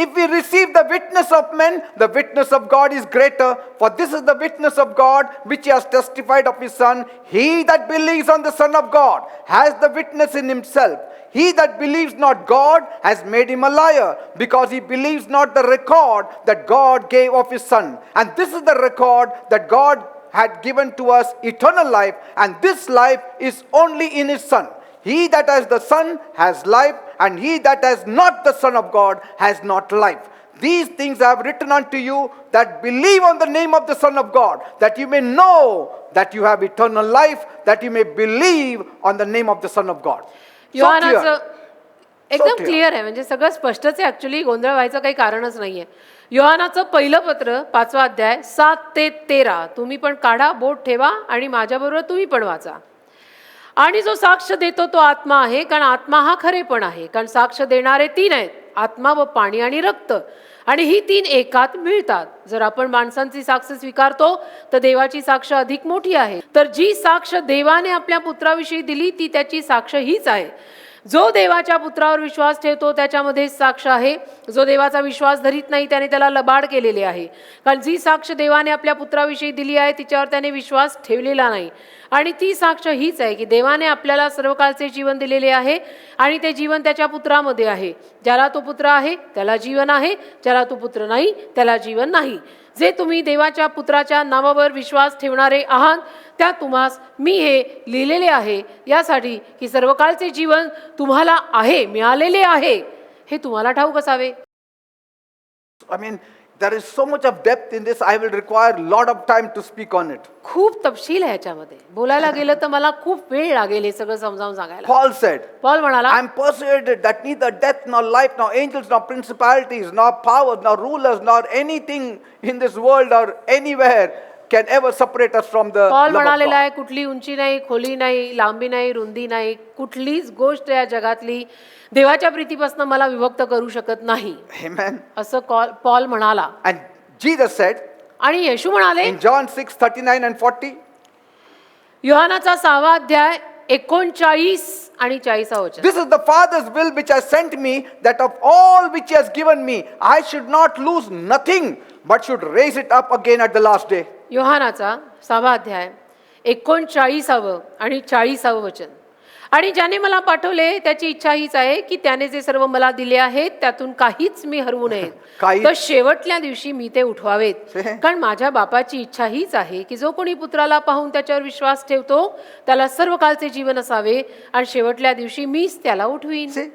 if we receive the witness of men, the witness of God is greater. For this is the witness of God, which he has testified of his Son. He that believes on the Son of God has the witness in himself. He that believes not God has made him a liar, because he believes not the record that God gave of his Son. And this is the record that God had given to us, eternal life, and this life is only in his Son. He that has the Son has life, and he that has not the Son of God has not life. These things I have written unto you that believe on the name of the Son of God, that you may know that you have eternal life, that you may believe on the name of the Son of God. So clear. योहानाचं एकदम clear. Clear आहे, म्हणजे सगळं स्पष्टच आहे. Actually गोंधळ व्हायचं काही कारणच नाहीये. योहानाचं पहिलं पत्र 5वा अध्याय 7 ते 13 तुम्ही पण काढा, बोट ठेवा आणि माझ्याबरोबर तुम्ही पण वाचा. आणि जो साक्ष देतो तो आत्मा आहे, कारण आत्मा हा खरेपण आहे. कारण साक्ष देणारे 3 आहेत, आत्मा व पाणी आणि रक्त, आणि ही 3 एकात मिळतात. जर आपण माणसांची साक्ष स्वीकारतो तर देवाची साक्ष अधिक मोठी आहे. तर जी साक्ष देवाने आपल्या पुत्राविषयी दिली ती त्याची साक्ष हीच आहे. जो देवाच्या पुत्रावर विश्वास ठेवतो त्याच्यामध्ये साक्ष आहे. जो देवाचा विश्वास धरीत नाही त्याने त्याला लबाड केलेले आहे. कारण जी साक्ष देवाने आपल्या पुत्राविषयी दिली आहे तिच्यावर त्याने विश्वास ठेवलेला नाही. आणि ती साक्ष हीच आहे की देवाने आपल्याला सर्वकाळचे जीवन दिलेले आहे आणि ते जीवन त्याच्या पुत्रामध्ये आहे. ज्याला तो पुत्र आहे त्याला जीवन आहे, ज्याला तो पुत्र नाही त्याला जीवन नाही. जे तुम्ही देवाच्या पुत्राच्या नावावर विश्वास ठेवणारे आहात त्या तुम्हास मी हे लिहिलेले आहे, यासाठी की सर्वकाळचे जीवन तुम्हाला आहे, मिळालेले आहे, हे तुम्हाला ठाऊक असावे. I mean, there is so much of depth in this, I will require a lot of time to speak on it. खूप तपशील आहे ह्याच्यामध्ये. बोलायला गेलं तर मला खूप वेळ लागेल हे सगळं समजावून सांगायला. Paul said, पॉल म्हणाला, I am persuaded that neither death nor life, nor angels, nor principalities, nor powers, nor rulers, nor anything in this world or anywhere can ever separate us from the Paul love of म्हणालेला God. आहे, कुठली उंची नाही, खोली नाही, लांबी नाही, रुंदी नाही, कुठलीच गोष्ट या जगातली देवाच्या प्रीतीपासून मला विभक्त करू शकत नाही, Amen. असं पॉल म्हणाला. And Jesus said आणि येशू म्हणाले in John 6:39 and 40, योहानाचा 6वा अध्याय 39 आणि 40 वचन. this is the Father's will which has sent me, that of all which he has given me, I should not lose nothing, but should raise it up again at the last day. योहानाचा 6वा अध्याय 39 आणि 40 वचन. आणि ज्याने मला पाठवले त्याची इच्छा हीच आहे की त्याने जे सर्व मला दिले आहेत त्यातून काहीच मी हरवू नये, काहीच. तर शेवटल्या दिवशी मी ते उठवावेत. कारण माझ्या बापाची इच्छा हीच आहे की जो कोणी पुत्राला पाहून त्याच्यावर विश्वास ठेवतो त्याला सर्व काळचे जीवन असावे, आणि शेवटल्या दिवशी मीच त्याला उठवीन. See,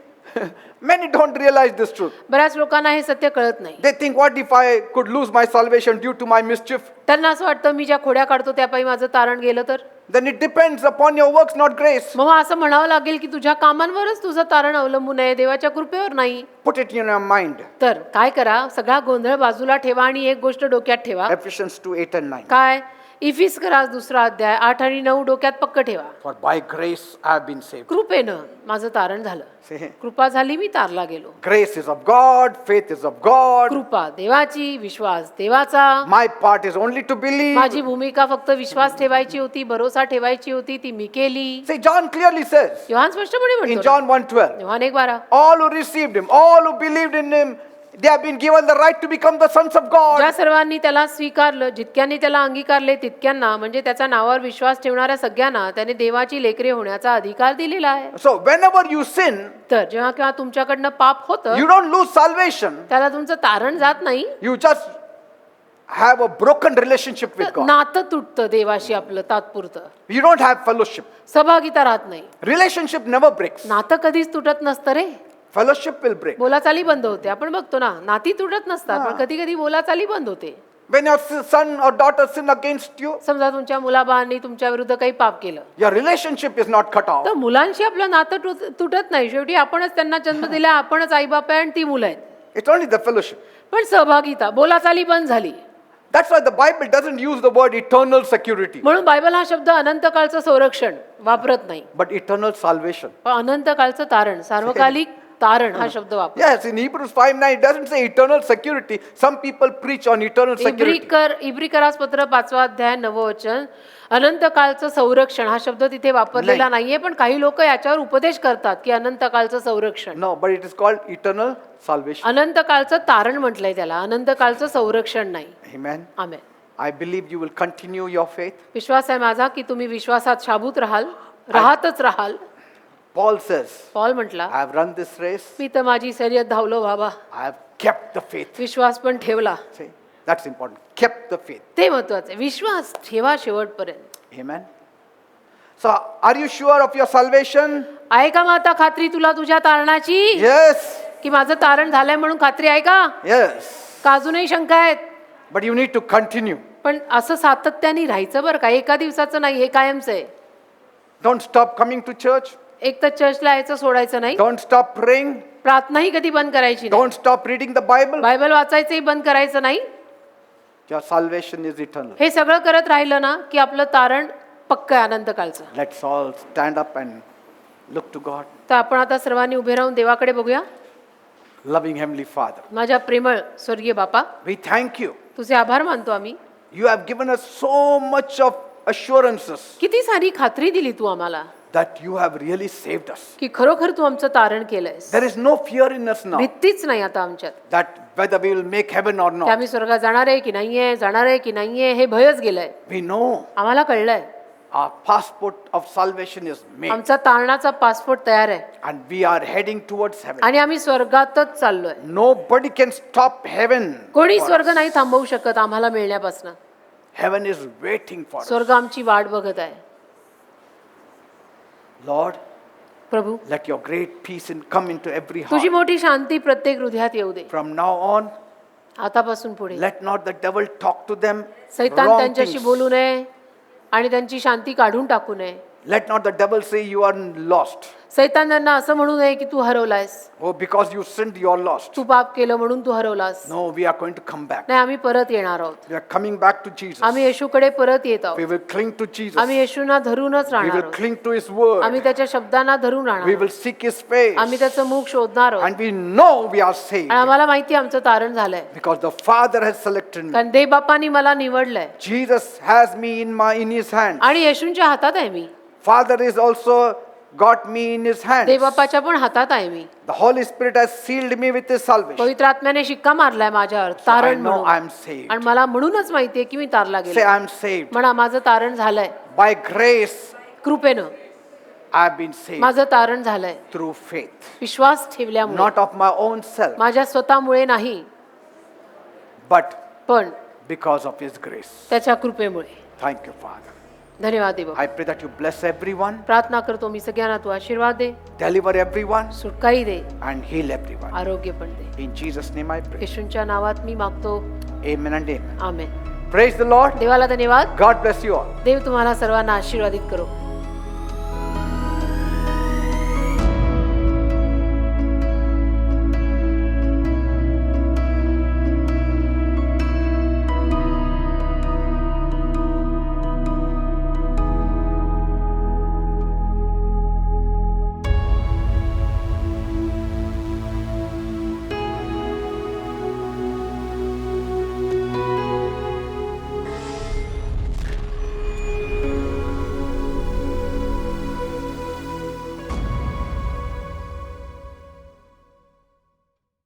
many don't realize this truth. बऱ्याच लोकांना हे सत्य कळत नाही. They think, what if I could lose my salvation due to my mischief? त्यांना असं वाटतं मी ज्या खोड्या काढतो त्यापायी माझं तारण गेलं तर. Then it depends upon your works, not grace. मग असं म्हणावं लागेल की तुझ्या कामांवरच तुझं तारण अवलंबून आहे, देवाच्या कृपेवर नाही. Put it in your mind. तर काय करा, सगळा गोंधळ बाजूला ठेवा आणि एक गोष्ट डोक्यात ठेवा. Ephesians 2:8 and 9. काय? इफिस करा 2रा अध्याय 8 आणि 9 डोक्यात पक्क ठेवा. For by grace I have been saved. कृपेनं माझं तारण झालं, See, कृपा झाली, मी तारला गेलो. grace is of God, faith is of God. कृपा देवाची, विश्वास देवाचा. My part is only to believe. माझी भूमिका फक्त विश्वास ठेवायची होती, भरोसा ठेवायची होती, ती मी केली. See, John clearly says Yohan स्पष्टपणे in म्हणतो, John 1:12, Yohan 1:12, all who received him, all who believed in him, they have been given the right to become the sons of God. ज्या सर्वांनी त्याला स्वीकारलं, जितक्यांनी त्याला अंगीकारले तितक्यांना, म्हणजे त्याच्या नावावर विश्वास ठेवणाऱ्या सगळ्यांना त्याने देवाची लेकरे होण्याचा अधिकार दिलेला आहे. So whenever you sin, तर जेव्हा केव्हा तुमच्याकडनं पाप होतं you don't lose salvation. त्याला तुमचं तारण जात नाही, You just have a broken relationship with God. नातं तुटतं देवाशी आपलं तात्पुरतं, You don't have fellowship. सहभागिता राहत नाही. Relationship never breaks. नातं कधीच तुटत नसतं रे, Fellowship will break. बोलाचाली बंद होते. आपण बघतो ना, नाती तुटत नसतात पण कधी कधी बोलाचाली बंद होते. When your son or daughter sin against you, समजा तुमच्या मुलाबाळांनी तुमच्या विरुद्ध काही पाप केलं your relationship is not cut off. तर मुलांशी आपलं नातं तुटत नाही. शेवटी आपणच त्यांना जन्म दिला, आपणच आईबाप आहे आणि ती मुलं आहेत. It's only the fellowship. पण सहभागिता, बोलाचाली बंद झाली. That's why the Bible doesn't use the word eternal security, म्हणून बायबल हा शब्द अनंत काळचं संरक्षण वापरत नाही, but eternal salvation. पण अनंत काळचं तारण, सार्वकालिक तारण हा शब्द वापर. Yes, in Hebrews 5:9 it doesn't say eternal security. Some people preach on eternal security. इब्रिकरास पत्र 5वा अध्याय 9 वचन, अनंत काळचं संरक्षण हा शब्द तिथे वापरलेला नाहीये, पण काही लोक याच्यावर उपदेश करतात की अनंत काळचं संरक्षण. No, but it is called eternal salvation. अनंत काळचं तारण म्हटलंय त्याला, अनंत काळचं संरक्षण नाही. Amen. Amen. I believe you will continue your faith. विश्वास आहे माझा की तुम्ही विश्वासात शाबूत राहतच राहाल. Paul says, पॉल म्हटला, I have run this race. मी तर माझी शर्यत धावलो बाबा, I have kept the faith. विश्वास पण ठेवला. See, that's important. Kept the faith. ते महत्वाचं आहे, विश्वास ठेवा शेवटपर्यंत. Amen. So, are you sure of your salvation? आहे का मग आता खात्री तुला तुझ्या तारणाची, Yes. की माझं तारण झालंय म्हणून खात्री आहे का? Yes. का अजूनही शंका आहेत? But you need to continue. पण असं सातत्याने राहायचं बरं का, एका दिवसाचं नाही, हे कायमचं आहे. Don't stop coming to church. एक तर चर्चला यायचं सोडायचं नाही, Don't stop praying. प्रार्थनाही कधी बंद करायची नाही, Don't stop reading the Bible. Bible वाचायचंही बंद करायचं नाही. Your salvation is eternal. हे सगळं करत राहिलं ना की आपलं तारण पक्क आहे अनंत काळचं. Let's all stand up and look to God. तर आपण आता सर्वांनी उभे राहून देवाकडे बघूया. Loving Heavenly Father, माझ्या प्रेमळ स्वर्गीय बापा, we thank you. तुझे आभार मानतो आम्ही. You have given us so much of assurances किती सारी खात्री दिली तू आम्हाला that you have really saved us. की खरोखर तू आमचं तारण केलंयस. There is no fear in us now भीतीच नाही आता आमच्यात that whether we will make heaven or की not. आम्ही स्वर्गात जाणार आहे की नाहीये, जाणार आहे की नाहीये, हे भयच गेलंय. We know आम्हाला कळलंय our passport of salvation is made आमचा तारणाचा पासपोर्ट तयार आहे and we are heading towards heaven. आणि आम्ही स्वर्गातच चाललोय. Nobody can stop heaven. कोणी for स्वर्ग us. नाही थांबवू शकत आम्हाला मिळण्यापासून. Heaven is waiting for us. स्वर्ग आमची वाट बघत आहे. Lord, Prabhu, let your great peace come into every तुझी heart. मोठी शांती प्रत्येक हृदयात येऊ दे. From now on, आतापासून पुढे let not the devil talk to them सैतान wrong त्यांच्याशी things. बोलू नये आणि त्यांची शांती काढून टाकू नये. Let not the devil say you are lost. सैतान त्यांना असं म्हणू नये की तू हरवलायस, Oh, because you sinned, you are lost. तू पाप केलं म्हणून तू हरवलास. No, we are going to come back. नाही, आम्ही परत येणार आहोत. We are coming back to Jesus. आम्ही येशूकडे परत येत We आहोत. will cling to Jesus. आम्ही येशूना धरूनच We राहणार will आहोत. cling to His word. आम्ही त्याच्या शब्दांना धरून राहणार We आहोत. will seek His face. आम्ही त्याचं मुख शोधणार आहोत. And we know we are saved आणि आम्हाला माहिती आहे आमचं तारण झालंय, because the Father has selected me. कारण देवबापांनी मला निवडलंय Jesus has me in His hand. आणि येशूंच्या हातात आहे मी. Father is also got me in His hand. देवबापाच्या पण हातात आहे मी. The Holy Spirit has sealed me with His salvation. पवित्र आत्म्याने शिक्का मारलाय माझ्यावर I तारण know I म्हणून. am saved. आणि मला म्हणूनच माहितीये की मी तारला Say गेलो. I am saved. म्हणा माझं तारण झालंय. By grace कृपेनं I have been saved माझं तारण झालंय, through faith. विश्वास ठेवल्यामुळे, Not of my own self, माझ्या स्वतःमुळे नाही, but पण because of His grace. त्याच्या कृपेमुळे. Thank you, Father. धन्यवाद देव. I pray that you bless everyone, प्रार्थना करतो मी सगळ्यांना तू आशीर्वाद दे, deliver everyone, सुटकाही they, and heal everyone. आरोग्य पण दे. In Jesus' name I pray. येशूंच्या नावात मी मागतो. Amen and amen. Amen. Praise the Lord. देवाला धन्यवाद. God bless you all. देव तुम्हाला सर्वांना आशीर्वादित करो.